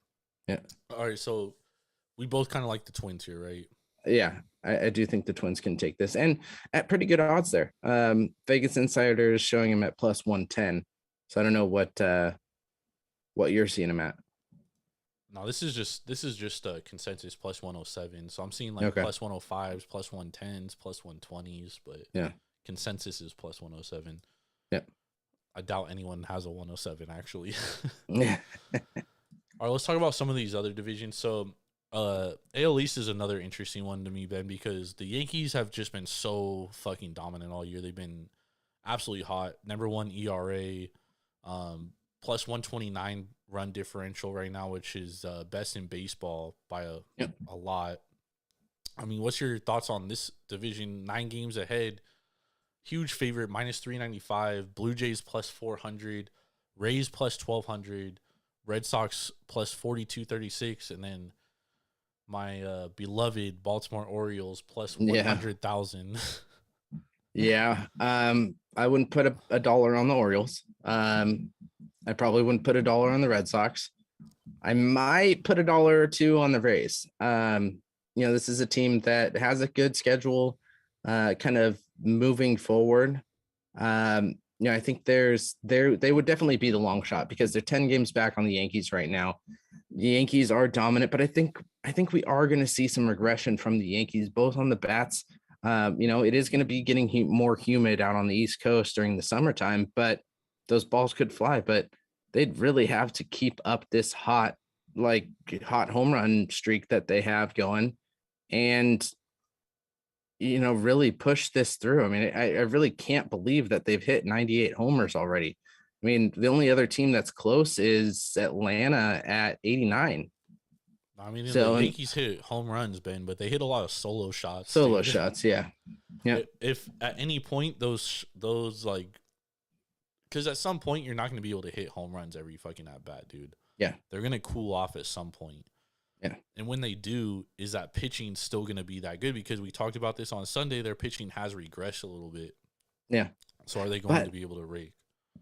Yeah. All right, so we both kind of like the Twins here, right? Yeah, I do think the Twins can take this, and at pretty good odds there. Vegas Insider is showing him at plus 110. So I don't know what you're seeing him at. No, this is just a consensus plus 107. So I'm seeing like plus 105s, plus 110s, plus 120s, but yeah, consensus is plus 107. Yep. I doubt anyone has a 107 actually. Yeah. All right, let's talk about some of these other divisions. So AL East is another interesting one to me, Ben, because the Yankees have just been so fucking dominant all year. They've been absolutely hot. Number 1 ERA, plus 129 run differential right now, which is best in baseball by a lot. I mean, what's your thoughts on this division? 9 games ahead. Huge favorite, minus 395. Blue Jays plus 400. Rays plus 1,200. Red Sox plus 4,236. And then my beloved Baltimore Orioles plus 100,000. Yeah. I wouldn't put a dollar on the Orioles. I probably wouldn't put a dollar on the Red Sox. I might put a dollar or two on the Rays. This is a team that has a good schedule, kind of moving forward. I think they would definitely be the long shot because they're 10 games back on the Yankees right now. The Yankees are dominant, but I think we are going to see some regression from the Yankees, both on the bats. It is going to be getting more humid out on the East Coast during the summertime, but those balls could fly. But they'd really have to keep up this hot home run streak that they have going, and really push this through. I mean, I really can't believe that they've hit 98 homers already. I mean, the only other team that's close is Atlanta at 89. I mean, the Yankees hit home runs, Ben, but they hit a lot of solo shots. Shots, yeah. If at any point those like, because at some point you're not going to be able to hit home runs every fucking at bat, dude. Yeah, they're going to cool off at some point. Yeah, and when they do, is that pitching still going to be that good? Because we talked about this on Sunday, their pitching has regressed a little bit. Yeah. So are they going to be able to rake?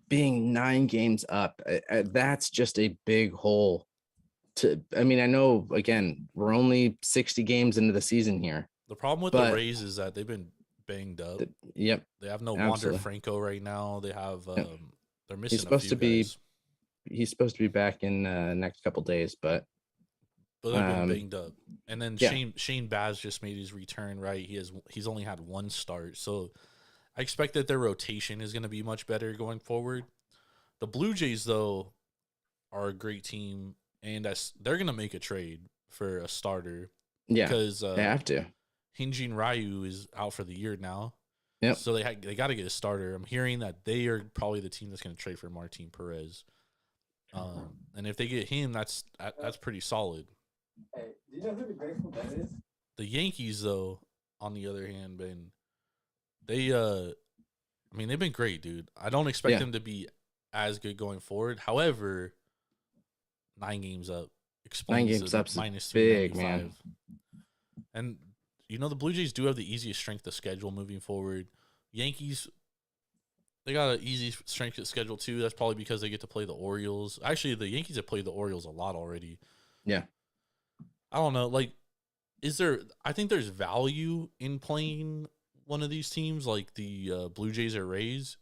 Being 9 games up, that's just a big hole. I know, again, we're only 60 games into the season here. The problem with the Rays is that they've been banged up. Yep. They have no Wander Franco right now. They have they're missing guys. He's supposed to be back in next couple days, but they've been banged up. And then Shane Baz just made his return, right? He's only had 1 start. So I expect that their rotation is going to be much better going forward. The Blue Jays, though, are a great team, and they're going to make a trade for a starter. Yeah, because they have to. Hyun-Jin Ryu is out for the year now. Yep. So they got to get a starter. I'm hearing that they are probably the team that's going to trade for Martin Perez. And if they get him, that's pretty solid. Hey, do you know who the Grateful Dead is? The Yankees, though, on the other hand, they've been great, dude. I don't expect them to be as good going forward. However, 9 games up explains 9 games up minus big, 395. man. And the Blue Jays do have the easiest strength of schedule moving forward. Yankees, they got an easy strength of schedule too. That's probably because they get to play the Orioles. Actually, the Yankees have played the Orioles a lot already. Yeah. I don't know. I think there's value in playing one of these teams like the Blue Jays or Rays.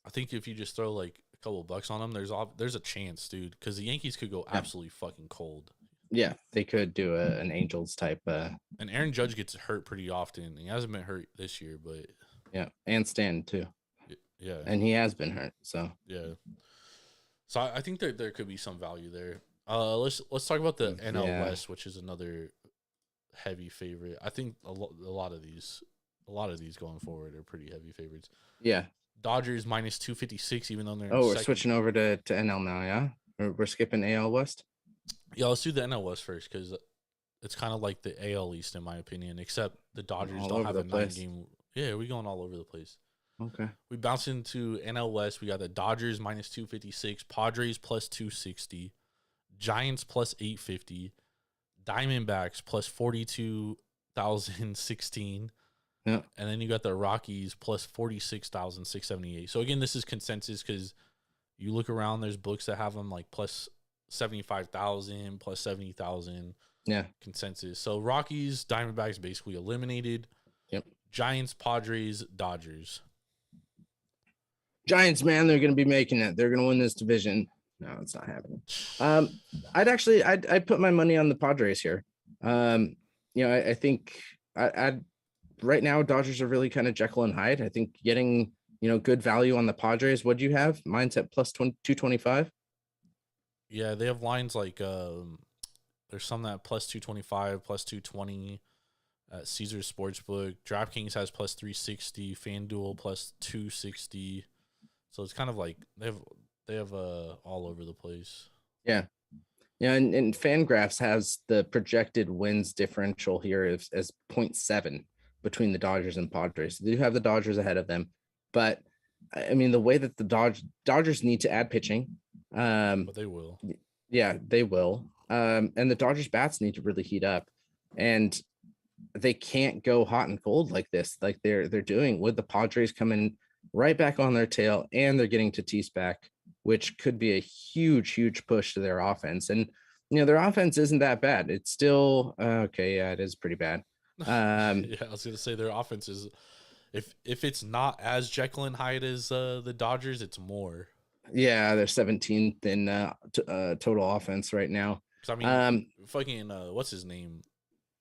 I think if you just throw like a couple bucks on them, there's a chance, dude, because the Yankees could go absolutely fucking cold. Yeah, they could do an Angels type. And Aaron Judge gets hurt pretty often. He hasn't been hurt this year, but yeah, and Stan too. Yeah, and he has been hurt. So yeah. So I think there could be some value there. Let's talk about the NL Yeah. West, which is another heavy favorite. I think a lot of these going forward are pretty heavy favorites. Yeah. Dodgers minus 256, even though they're Oh, we're second. switching over to NL now, yeah? We're skipping AL West? Yeah, let's do the NL West first because it's kind of like the AL East in my opinion, except the Dodgers All don't over have the a place. 9-game. Yeah, we're going all over the place. Okay. We bounce into NL West. We got the Dodgers minus 256, Padres plus 260, Giants plus 850, Diamondbacks plus 42,016. Yeah. And then you got the Rockies plus 46,678. So again, this is consensus because you look around, there's books that have them like plus 75,000, plus 70,000. Yeah. Consensus. So Rockies, Diamondbacks basically eliminated. Yep. Giants, Padres, Dodgers. Giants, man, they're going to be making it. They're going to win this division. No, it's not happening. I'd put my money on the Padres here. I think right now Dodgers are really kind of Jekyll and Hyde. I think getting good value on the Padres. What do you have? Mine's at plus 225. Yeah, they have lines like there's some that plus 225, plus 220 at Caesars Sportsbook. DraftKings has plus 360, FanDuel plus 260. So it's kind of like they have all over the place. Yeah. Yeah, and Fangraphs has the projected wins differential here as 0.7 between the Dodgers and Padres. They do have the Dodgers ahead of them, but I mean the way that the Dodgers need to add pitching, But they will. Yeah, they will. And the Dodgers bats need to really heat up, and they can't go hot and cold like this, like they're doing with the Padres coming right back on their tail, and they're getting Tatis back, which could be a huge push to their offense. And their offense isn't that bad. It's still okay. Yeah, it is pretty bad. Yeah, I was gonna say their offense is if it's not as Jekyll and Hyde as the Dodgers, it's more. Yeah, they're 17th in total offense right now. I mean, fucking what's his name?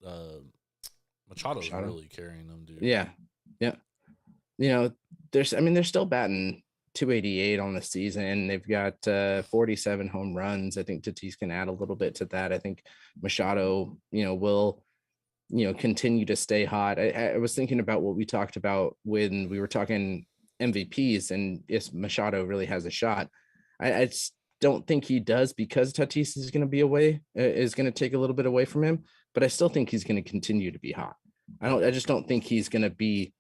Machado's Machado. really carrying them, dude. Yeah. They're still batting 288 on the season. They've got 47 home runs. I think Tatis can add a little bit to that. I think Machado, will, continue to stay hot. I was thinking about what we talked about when we were talking MVPs, and if Machado really has a shot. I just don't think he does because Tatis is going to be away, is going to take a little bit away from him, but I still think he's going to continue to be hot. I just don't think he's going to be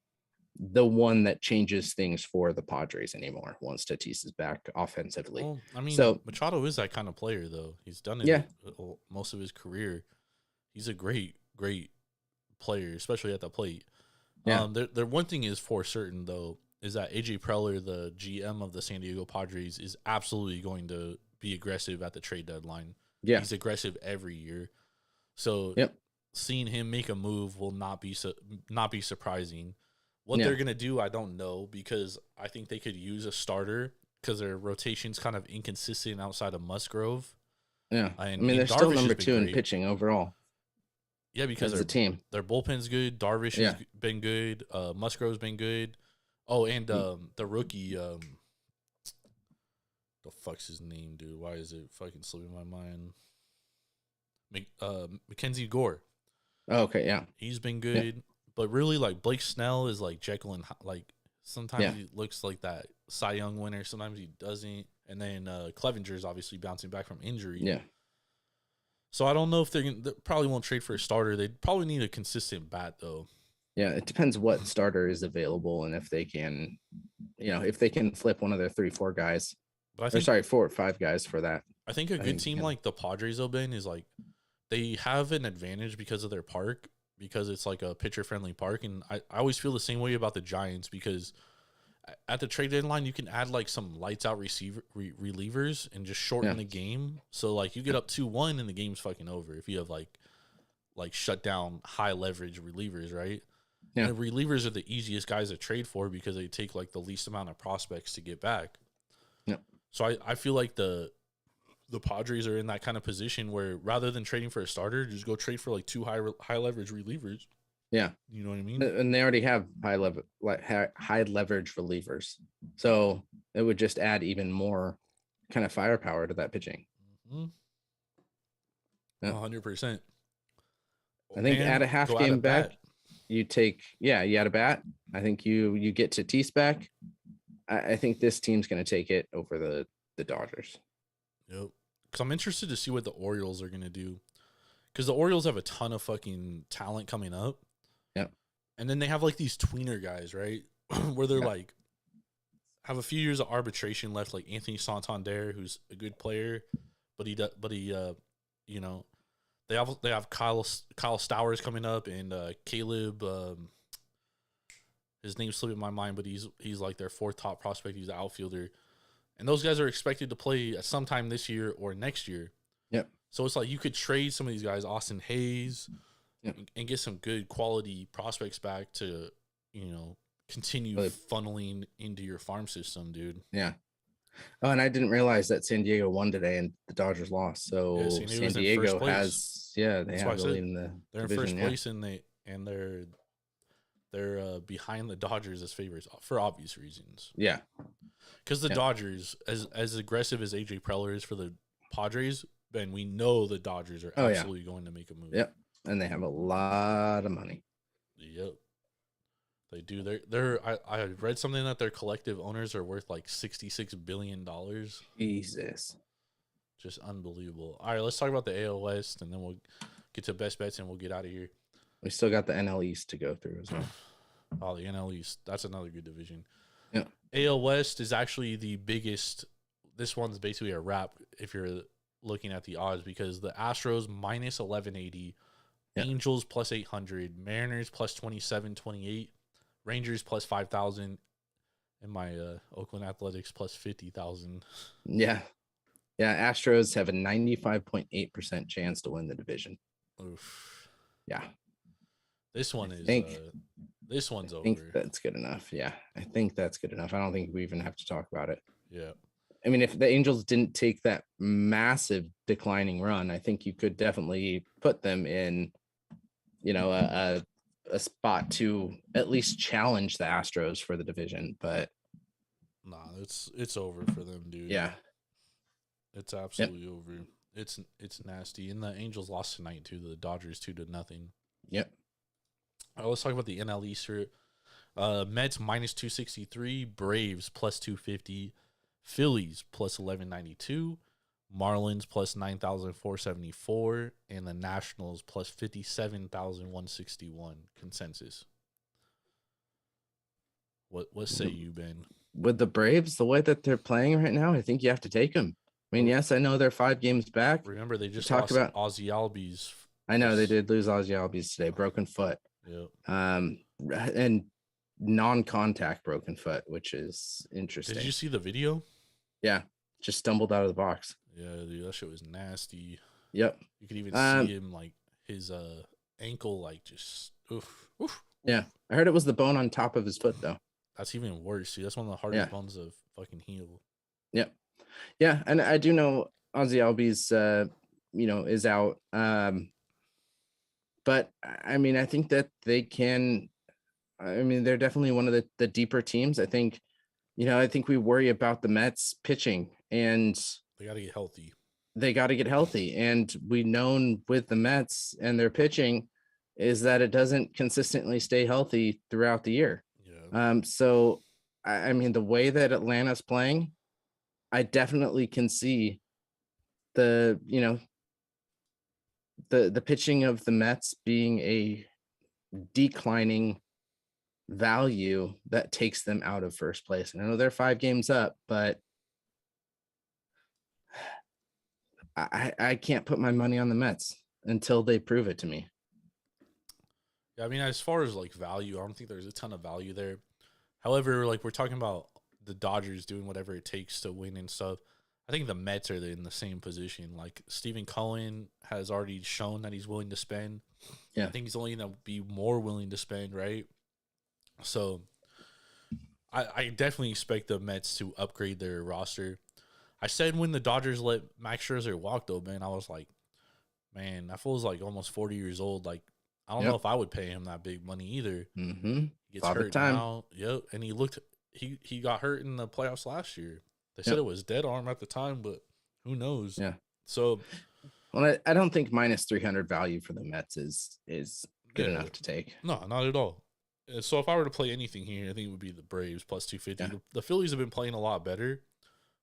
the one that changes things for the Padres anymore once Tatis is back offensively. Well, I mean, so Machado is that kind of player, though. He's done it most of his career. He's a great player, especially at the plate. Yeah. There one thing is for certain, though, is that AJ Preller, the GM of the San Diego Padres, is absolutely going to be aggressive at the trade deadline. Yeah. He's aggressive every year. So seeing him make a move will not be surprising. What they're going to do, I don't know, because I think they could use a starter because their rotation's kind of inconsistent outside of Musgrove. Yeah. And they're Darvish still has number been 2 in great. pitching overall. Yeah, because as a team. Their bullpen's good. Darvish has been good. Musgrove's been good. Oh, and the rookie, the fuck's his name, dude? Why is it fucking slipping my mind? Mackenzie Gore. Oh, okay, yeah. He's been good. Yeah. But really, like, Blake Snell is like Jekyll and like sometimes he looks like that Cy Young winner, sometimes he doesn't. And then Clevenger is obviously bouncing back from injury. Yeah. So I don't know if they probably won't trade for a starter. They'd probably need a consistent bat, though. Yeah, it depends what starter is available and if they can, if they can flip one of their 3-4 guys. But I think 4 or 5 guys for that. I think a good team like the Padres, though, Ben, is like they have an advantage because of their park, because it's like a pitcher-friendly park. And I always feel the same way about the Giants because at the trade deadline, you can add like some lights-out relievers and just shorten the game. So, like, you get up 2-1 and the game's fucking over if you have, like shut down high-leverage relievers, right? Yeah. And relievers are the easiest guys to trade for because they take, like, the least amount of prospects to get back. Yeah. So I feel like the Padres are in that kind of position where rather than trading for a starter, just go trade for like 2 high leverage relievers. Yeah. You know what I mean? And they already have high leverage relievers. So it would just add even more kind of firepower to that pitching. Mm-hmm. Yeah. 100%. I think And add a half go out game at back. bat. You add a bat. I think you get Tatis back. I think this team's going to take it over the Dodgers. Yep. Because I'm interested to see what the Orioles are going to do. Because the Orioles have a ton of fucking talent coming up. Yep. And then they have like these tweener guys, right? Where they're like, have a few years of arbitration left, like Anthony Santander, who's a good player, but he you know, they have Kyle Stowers coming up and Caleb. His name's slipping my mind, but he's like their fourth top prospect. He's an outfielder, and those guys are expected to play at some time this year or next year. Yep. So it's like you could trade some of these guys, Austin Hayes, and get some good quality prospects back to, continue funneling into your farm system, dude. Yeah. Oh, and I didn't realize that San Diego won today and the Dodgers lost. So Yeah, San Diego has, they have the lead in the they're division, in first place, and they're behind the Dodgers as favorites for obvious reasons. Yeah. Because the Dodgers, as aggressive as AJ Preller is for the Padres, Ben, we know the Dodgers are absolutely going to make a move. Yep. And they have a lot of money. Yep. They do. I read something that their collective owners are worth like $66 billion. Jesus. Just unbelievable. All right, let's talk about the AL West, and then we'll get to best bets, and we'll get out of here. We still got the NL East to go through as well. Oh, the NL East. That's another good division. Yeah. AL West is actually the biggest. This one's basically a wrap if you're looking at the odds, because the Astros minus 1180, Angels plus 800, Mariners plus 2728, Rangers plus 5,000, and my Oakland Athletics plus 50,000. Yeah. Yeah. Astros have a 95.8% chance to win the division. Oof. Yeah. This one is. This one's over. I think that's good enough. Yeah. I think that's good enough. I don't think we even have to talk about it. Yeah. I mean, if the Angels didn't take that massive declining run, I think you could definitely put them in, a spot to at least challenge the Astros for the division. But nah, it's over for them, dude. Yeah. It's absolutely over. It's nasty. And the Angels lost tonight to the Dodgers 2-0. Yep. All right, let's talk about the NL East here. Mets minus 263, Braves plus 250, Phillies plus 1192, Marlins plus 9,474, and the Nationals plus 57,161 consensus. What say you, Ben? With the Braves, the way that they're playing right now, I think you have to take them. I mean, yes, I know they're 5 games back. Remember, they just talked lost about Ozzy Albies. I know they did lose Ozzy Albies today, broken foot. Yep. And non-contact broken foot, which is interesting. Did you see the video? Yeah, just stumbled out of the box. Yeah, dude, that shit was nasty. Yep. You could even see him, like, his ankle, like, just oof. Yeah, I heard it was the bone on top of his foot, though. That's even worse. See, that's one of the hardest bones to fucking heal. Yep. Yeah, and I do know Ozzy Albies, is out. But I mean, I think that they can. I mean, they're definitely one of the deeper teams. I think we worry about the Mets pitching, and they got to get healthy. And we known with the Mets and their pitching is that it doesn't consistently stay healthy throughout the year. Yeah. So I mean, the way that Atlanta's playing, I definitely can see the pitching of the Mets being a declining value that takes them out of first place. And I know they're 5 games up, but I can't put my money on the Mets until they prove it to me. Yeah, I mean, as far as like value, I don't think there's a ton of value there. However, like we're talking about the Dodgers doing whatever it takes to win and stuff. I think the Mets are in the same position. Like Stephen Cohen has already shown that he's willing to spend. Yeah. I think he's only going to be more willing to spend, right? So I definitely expect the Mets to upgrade their roster. I said when the Dodgers let Max Scherzer walk, though, man, I was like, man, that fool's like almost 40 years old. Like, I don't know if I would pay him that big money either. Mm-hmm. He gets hurt now. Yep. And he got hurt in the playoffs last year. They said it was dead arm at the time, but who knows? Yeah. So, well, I don't think minus 300 value for the Mets is good enough to take. No, not at all. So if I were to play anything here, I think it would be the Braves plus 250. Yeah. The Phillies have been playing a lot better,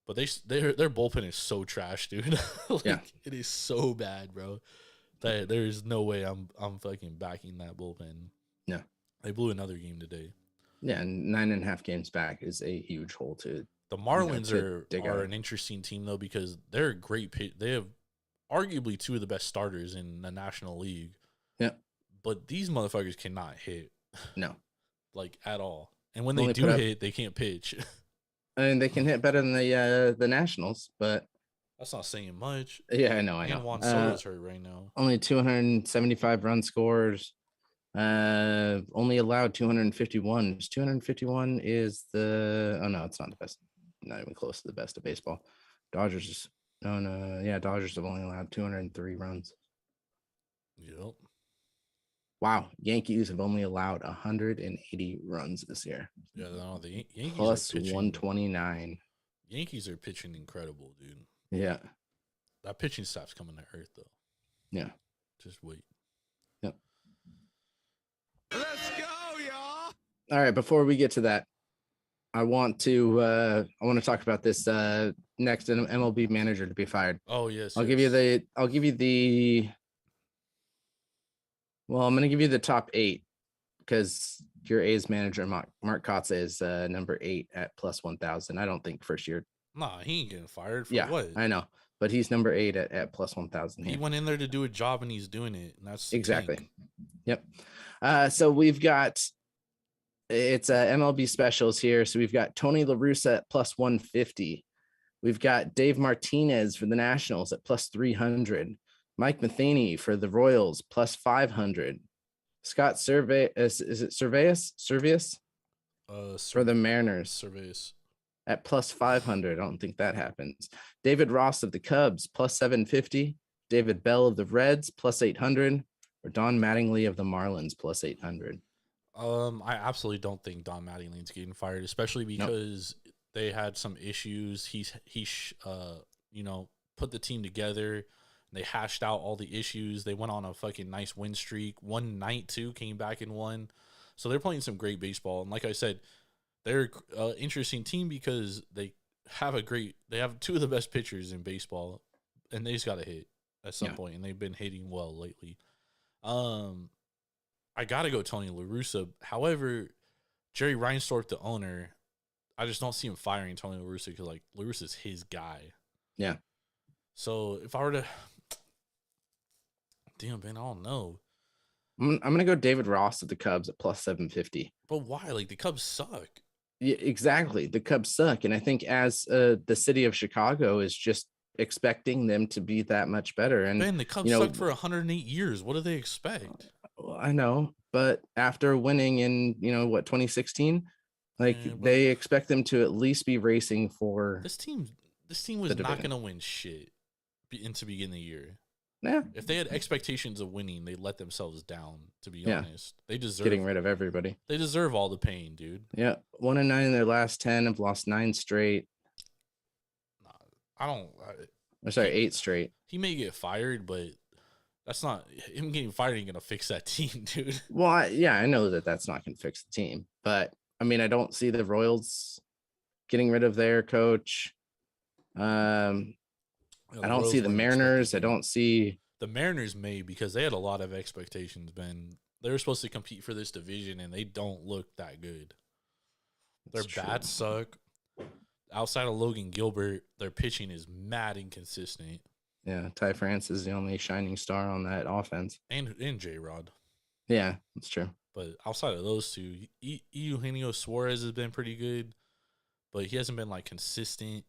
but their bullpen is so trash, dude. It is so bad, bro. That there's no way I'm fucking backing that bullpen. Yeah. They blew another game today. Yeah, and 9.5 games back is a huge hole to. The Marlins dig are out. an interesting team though, because they're a great pit. They have arguably two of the best starters in the National League. Yeah. But these motherfuckers cannot hit. No. Like at all. And when they do hit, they can't pitch. I mean, they can hit better than the Nationals, but that's not saying much. Yeah, I know. And Juan Soto's hurt right now. Only 275 run scores. Only allowed 251. 251 is the. Oh no, it's not the best. Not even close to the best of baseball. Dodgers. No. Yeah, Dodgers have only allowed 203 runs. Yep. Wow, Yankees have only allowed 180 runs this year. Yeah, no, the Yankees plus are pitching, 129. Yankees are pitching incredible, dude. Yeah. That pitching staff's coming to earth, though. Yeah. Just wait. Yep. Let's go, y'all. All right, before we get to that, I want to talk about this next MLB manager to be fired. Oh, yes. I'm going to give you the top 8 because your A's manager, Mark Kotze, is number 8 at plus 1,000. I don't think first year. Nah, he ain't getting fired for what? I know, but he's number 8 at plus 1,000. He went in there to do a job and he's doing it. And that's exactly. Yep. So we've got, it's MLB specials here. So we've got Tony La Russa at plus 150. We've got Dave Martinez for the Nationals at plus 300. Mike Matheny for the Royals plus 500. Scott Servius for the Mariners Servius at plus 500. I don't think that happens. David Ross of the Cubs plus 750. David Bell of the Reds plus 800. Or Don Mattingly of the Marlins plus 800. I absolutely don't think Don Mattingly's getting fired, especially because they had some issues. He put the team together. They hashed out all the issues. They went on a fucking nice win streak. One night too, came back and won. So they're playing some great baseball. And like I said, they're an interesting team because they have two of the best pitchers in baseball, and they just got to hit at some point, and they've been hitting well lately. I gotta go Tony La Russa. However, Jerry Reinsdorf, the owner, I just don't see him firing Tony La Russa because like La Russa's his guy. Yeah. So if I were to, damn man, I don't know. I'm gonna go David Ross of the Cubs at plus 750. But why? Like the Cubs suck. Yeah, exactly. The Cubs suck, and I think as the city of Chicago is just expecting them to be that much better. And man, the Cubs sucked for 108 years. What do they expect? Well, I know, but after winning in 2016, they expect them to at least be racing for this team. This team was not going to win shit to begin the year. Yeah, if they had expectations of winning, they let themselves down. To be honest, they deserve getting rid of everybody. They deserve all the pain, dude. Yeah, 1-9 in their last 10, have lost 9 straight. I don't. I'm sorry, 8 straight. He may get fired, but that's not him getting fired. Ain't gonna fix that team, dude. Well, I know that's not gonna fix the team, but I mean, I don't see the Royals getting rid of their coach. I don't see the Mariners. I don't see the Mariners may because they had a lot of expectations. Ben, they were supposed to compete for this division, and they don't look that good. Their bats suck. Outside of Logan Gilbert, their pitching is mad inconsistent. Yeah, Ty France is the only shining star on that offense. And J-Rod. Yeah, that's true. But outside of those two, Eugenio Suarez has been pretty good, but he hasn't been, consistent.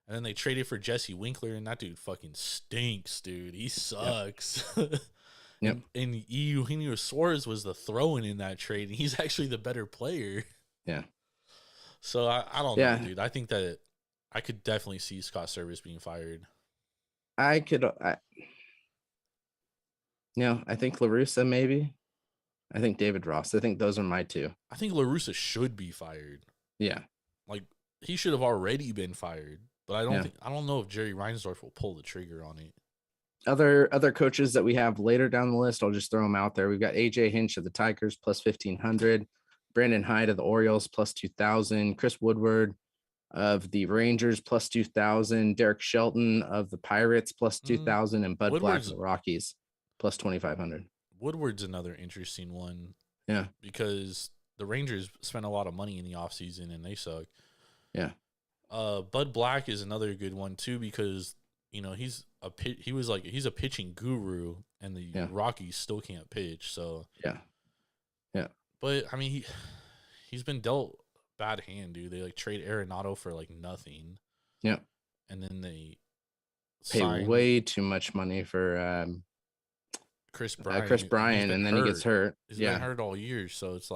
And then they traded for Jesse Winkler, and that dude fucking stinks, dude. He sucks. Yep. And Eugenio Suarez was the throw-in in that trade, and he's actually the better player. Yeah. So I don't know, dude. I think that I could definitely see Scott Service being fired. I think La Russa maybe. I think David Ross. I think those are my two. I think La Russa should be fired. Yeah. he should have already been fired. But I don't Yeah. think I don't know if Jerry Reinsdorf will pull the trigger on it. Other coaches that we have later down the list, I'll just throw them out there. We've got AJ Hinch of the Tigers plus 1,500, Brandon Hyde of the Orioles plus 2,000, Chris Woodward of the Rangers plus 2,000, Derek Shelton of the Pirates plus 2,000, and Bud Black Woodward's- of the Rockies plus 2,500. Woodward's another interesting one. Yeah. Because the Rangers spent a lot of money in the offseason and they suck. Yeah. Bud Black is another good one too because he's a pitching guru and the Rockies still can't pitch. So yeah. But I mean he's been dealt bad hand, dude. They trade Arenado for nothing. Yeah. And then they pay way too much money for Chris Bryant. Chris Bryant, and then he gets hurt. He's been hurt all year, so it's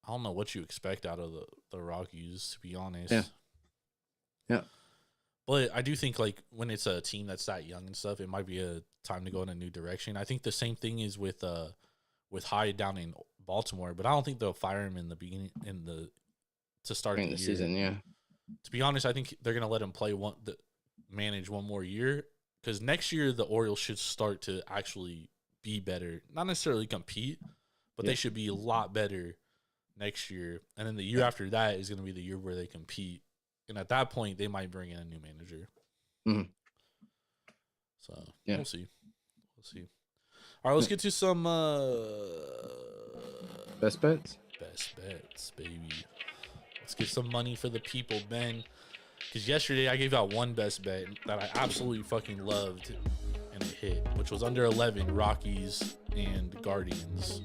I don't know what you expect out of the Rockies, to be honest. Yeah. But I do think when it's a team that's that young and stuff, it might be a time to go in a new direction. I think the same thing is with Hyde down in Baltimore, but I don't think they'll fire him in the beginning to start the season. Yeah. To be honest, I think they're gonna let him manage one more year because next year the Orioles should start to actually be better, not necessarily compete, but they should be a lot better next year, and then the year after that is going to be the year where they compete, and at that point they might bring in a new manager. Mm-hmm. So we'll see. All right, let's get to some best bets, baby. Let's get some money for the people, Ben, because yesterday I gave out one best bet that I absolutely fucking loved and it hit, which was under 11 Rockies and Guardians.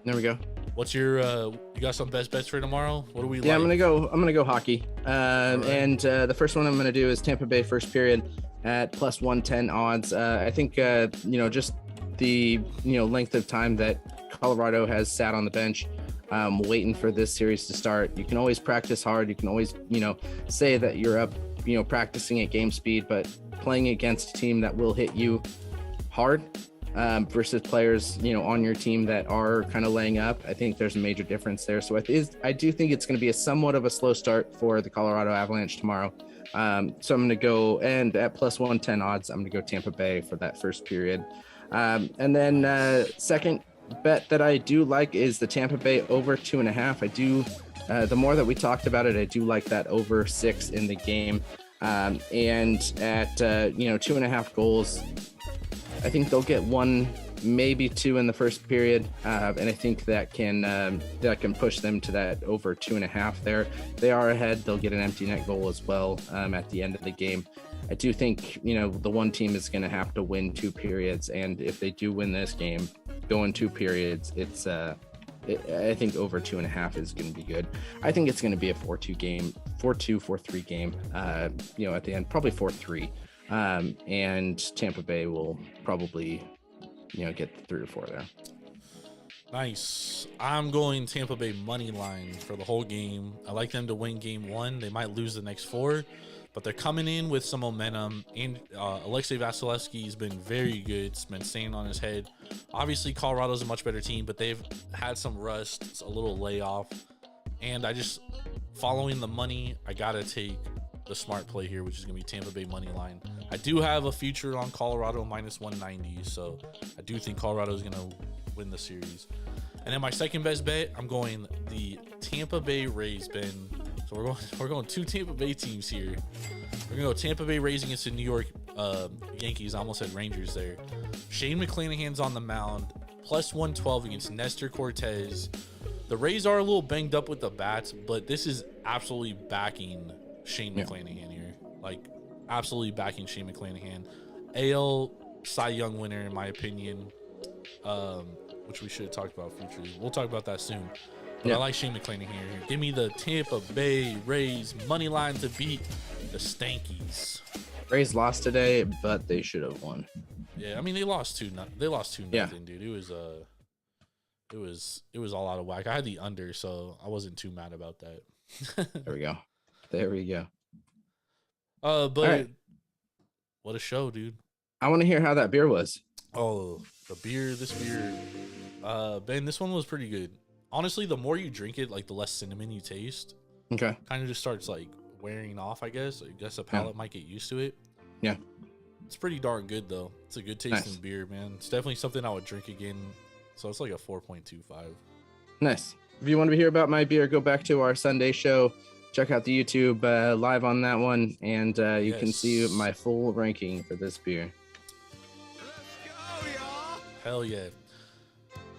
There we go. What's your you got some best bets for tomorrow? What do we I'm gonna go hockey. Right. And the first one I'm gonna do is Tampa Bay first period at plus 110 odds. I think just the length of time that Colorado has sat on the bench waiting for this series to start. You can always practice hard. You can always say that you're up practicing at game speed, but playing against a team that will hit you hard versus players, on your team that are kind of laying up. I think there's a major difference there. So I do think it's going to be a somewhat of a slow start for the Colorado Avalanche tomorrow. So I'm going to go, and at plus 110 odds, I'm going to go Tampa Bay for that first period. And then second bet that I do like is the Tampa Bay over 2.5. I do, the more that we talked about it, I do like that over 6 in the game. And at 2.5 goals, I think they'll get 1, maybe 2 in the first period, and I think that can push them to that over 2.5 there. They are ahead. They'll get an empty net goal as well at the end of the game. I do think the one team is going to have to win 2 periods, and if they do win this game, go in 2 periods, I think over 2.5 is going to be good. I think it's going to be a 4-2 game, 4-2, 4-3 game. At the end, probably 4-3. And Tampa Bay will probably, get 3 or 4 there. Nice. I'm going Tampa Bay money line for the whole game. I like them to win game 1. They might lose the next 4, but they're coming in with some momentum. And Alexei Vasilevsky has been very good. It's been staying on his head. Obviously, Colorado's a much better team, but they've had some rust, a little layoff. And following the money, I got to take the smart play here, which is going to be Tampa Bay money line. I do have a future on Colorado minus 190, so I do think Colorado is going to win the series. And then my second best bet, I'm going the Tampa Bay Rays, Ben. So we're going 2 Tampa Bay teams here. We're going to go Tampa Bay Rays against the New York Yankees. I almost said Rangers there. Shane McClanahan's on the mound, plus 112 against Nestor Cortez. The Rays are a little banged up with the bats, but this is absolutely backing Shane McClanahan here. Absolutely backing Shane McClanahan. AL Cy Young winner, in my opinion, which we should have talked about futures. We'll talk about that soon. But I like Shane McClanahan here. Give me the Tampa Bay Rays money line to beat the Stankies. Rays lost today, but they should have won. Yeah, I mean they lost 2-0, dude. It was all out of whack. I had the under, so I wasn't too mad about that. There we go. But right. What a show, dude. I want to hear how that beer was. Oh, this beer. Ben, this one was pretty good. Honestly, the more you drink it, the less cinnamon you taste. Okay. Kind of just starts like wearing off, I guess. I guess the palate might get used to it. Yeah. It's pretty darn good though. It's a good tasting Nice. beer, man. It's definitely something I would drink again. So it's like a 4.25. Nice. If you want to hear about my beer, go back to our Sunday show. Check out the YouTube live on that one, and you can see my full ranking for this beer. Hell yeah.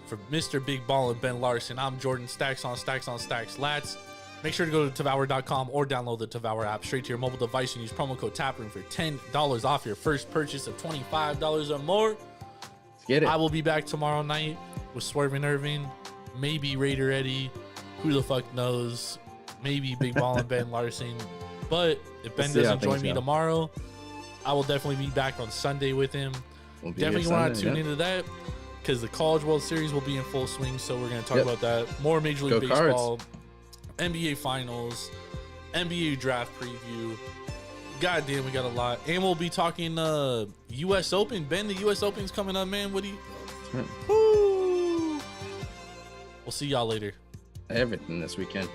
For Mr. Big Ball and Ben Larson, I'm Jordan. Stacks on Stacks on Stacks. Lats. Make sure to go to Tavour.com or download the Tavour app straight to your mobile device and use promo code Taproom for $10 off your first purchase of $25 or more. Let's get it. I will be back tomorrow night with Swerving Irving, maybe Raider Eddie. Who the fuck knows? Maybe Big Ball and Ben Larson. But if Ben doesn't join me tomorrow, I will definitely be back on Sunday with him. Definitely want to tune into that because the College World Series will be in full swing. So we're going to talk about that. More Major League Baseball, NBA Finals, NBA Draft Preview. God damn, we got a lot. And we'll be talking U.S. Open. Ben, the U.S. Open's coming up, man. What do you... Woo! We'll see y'all later. Everything this weekend.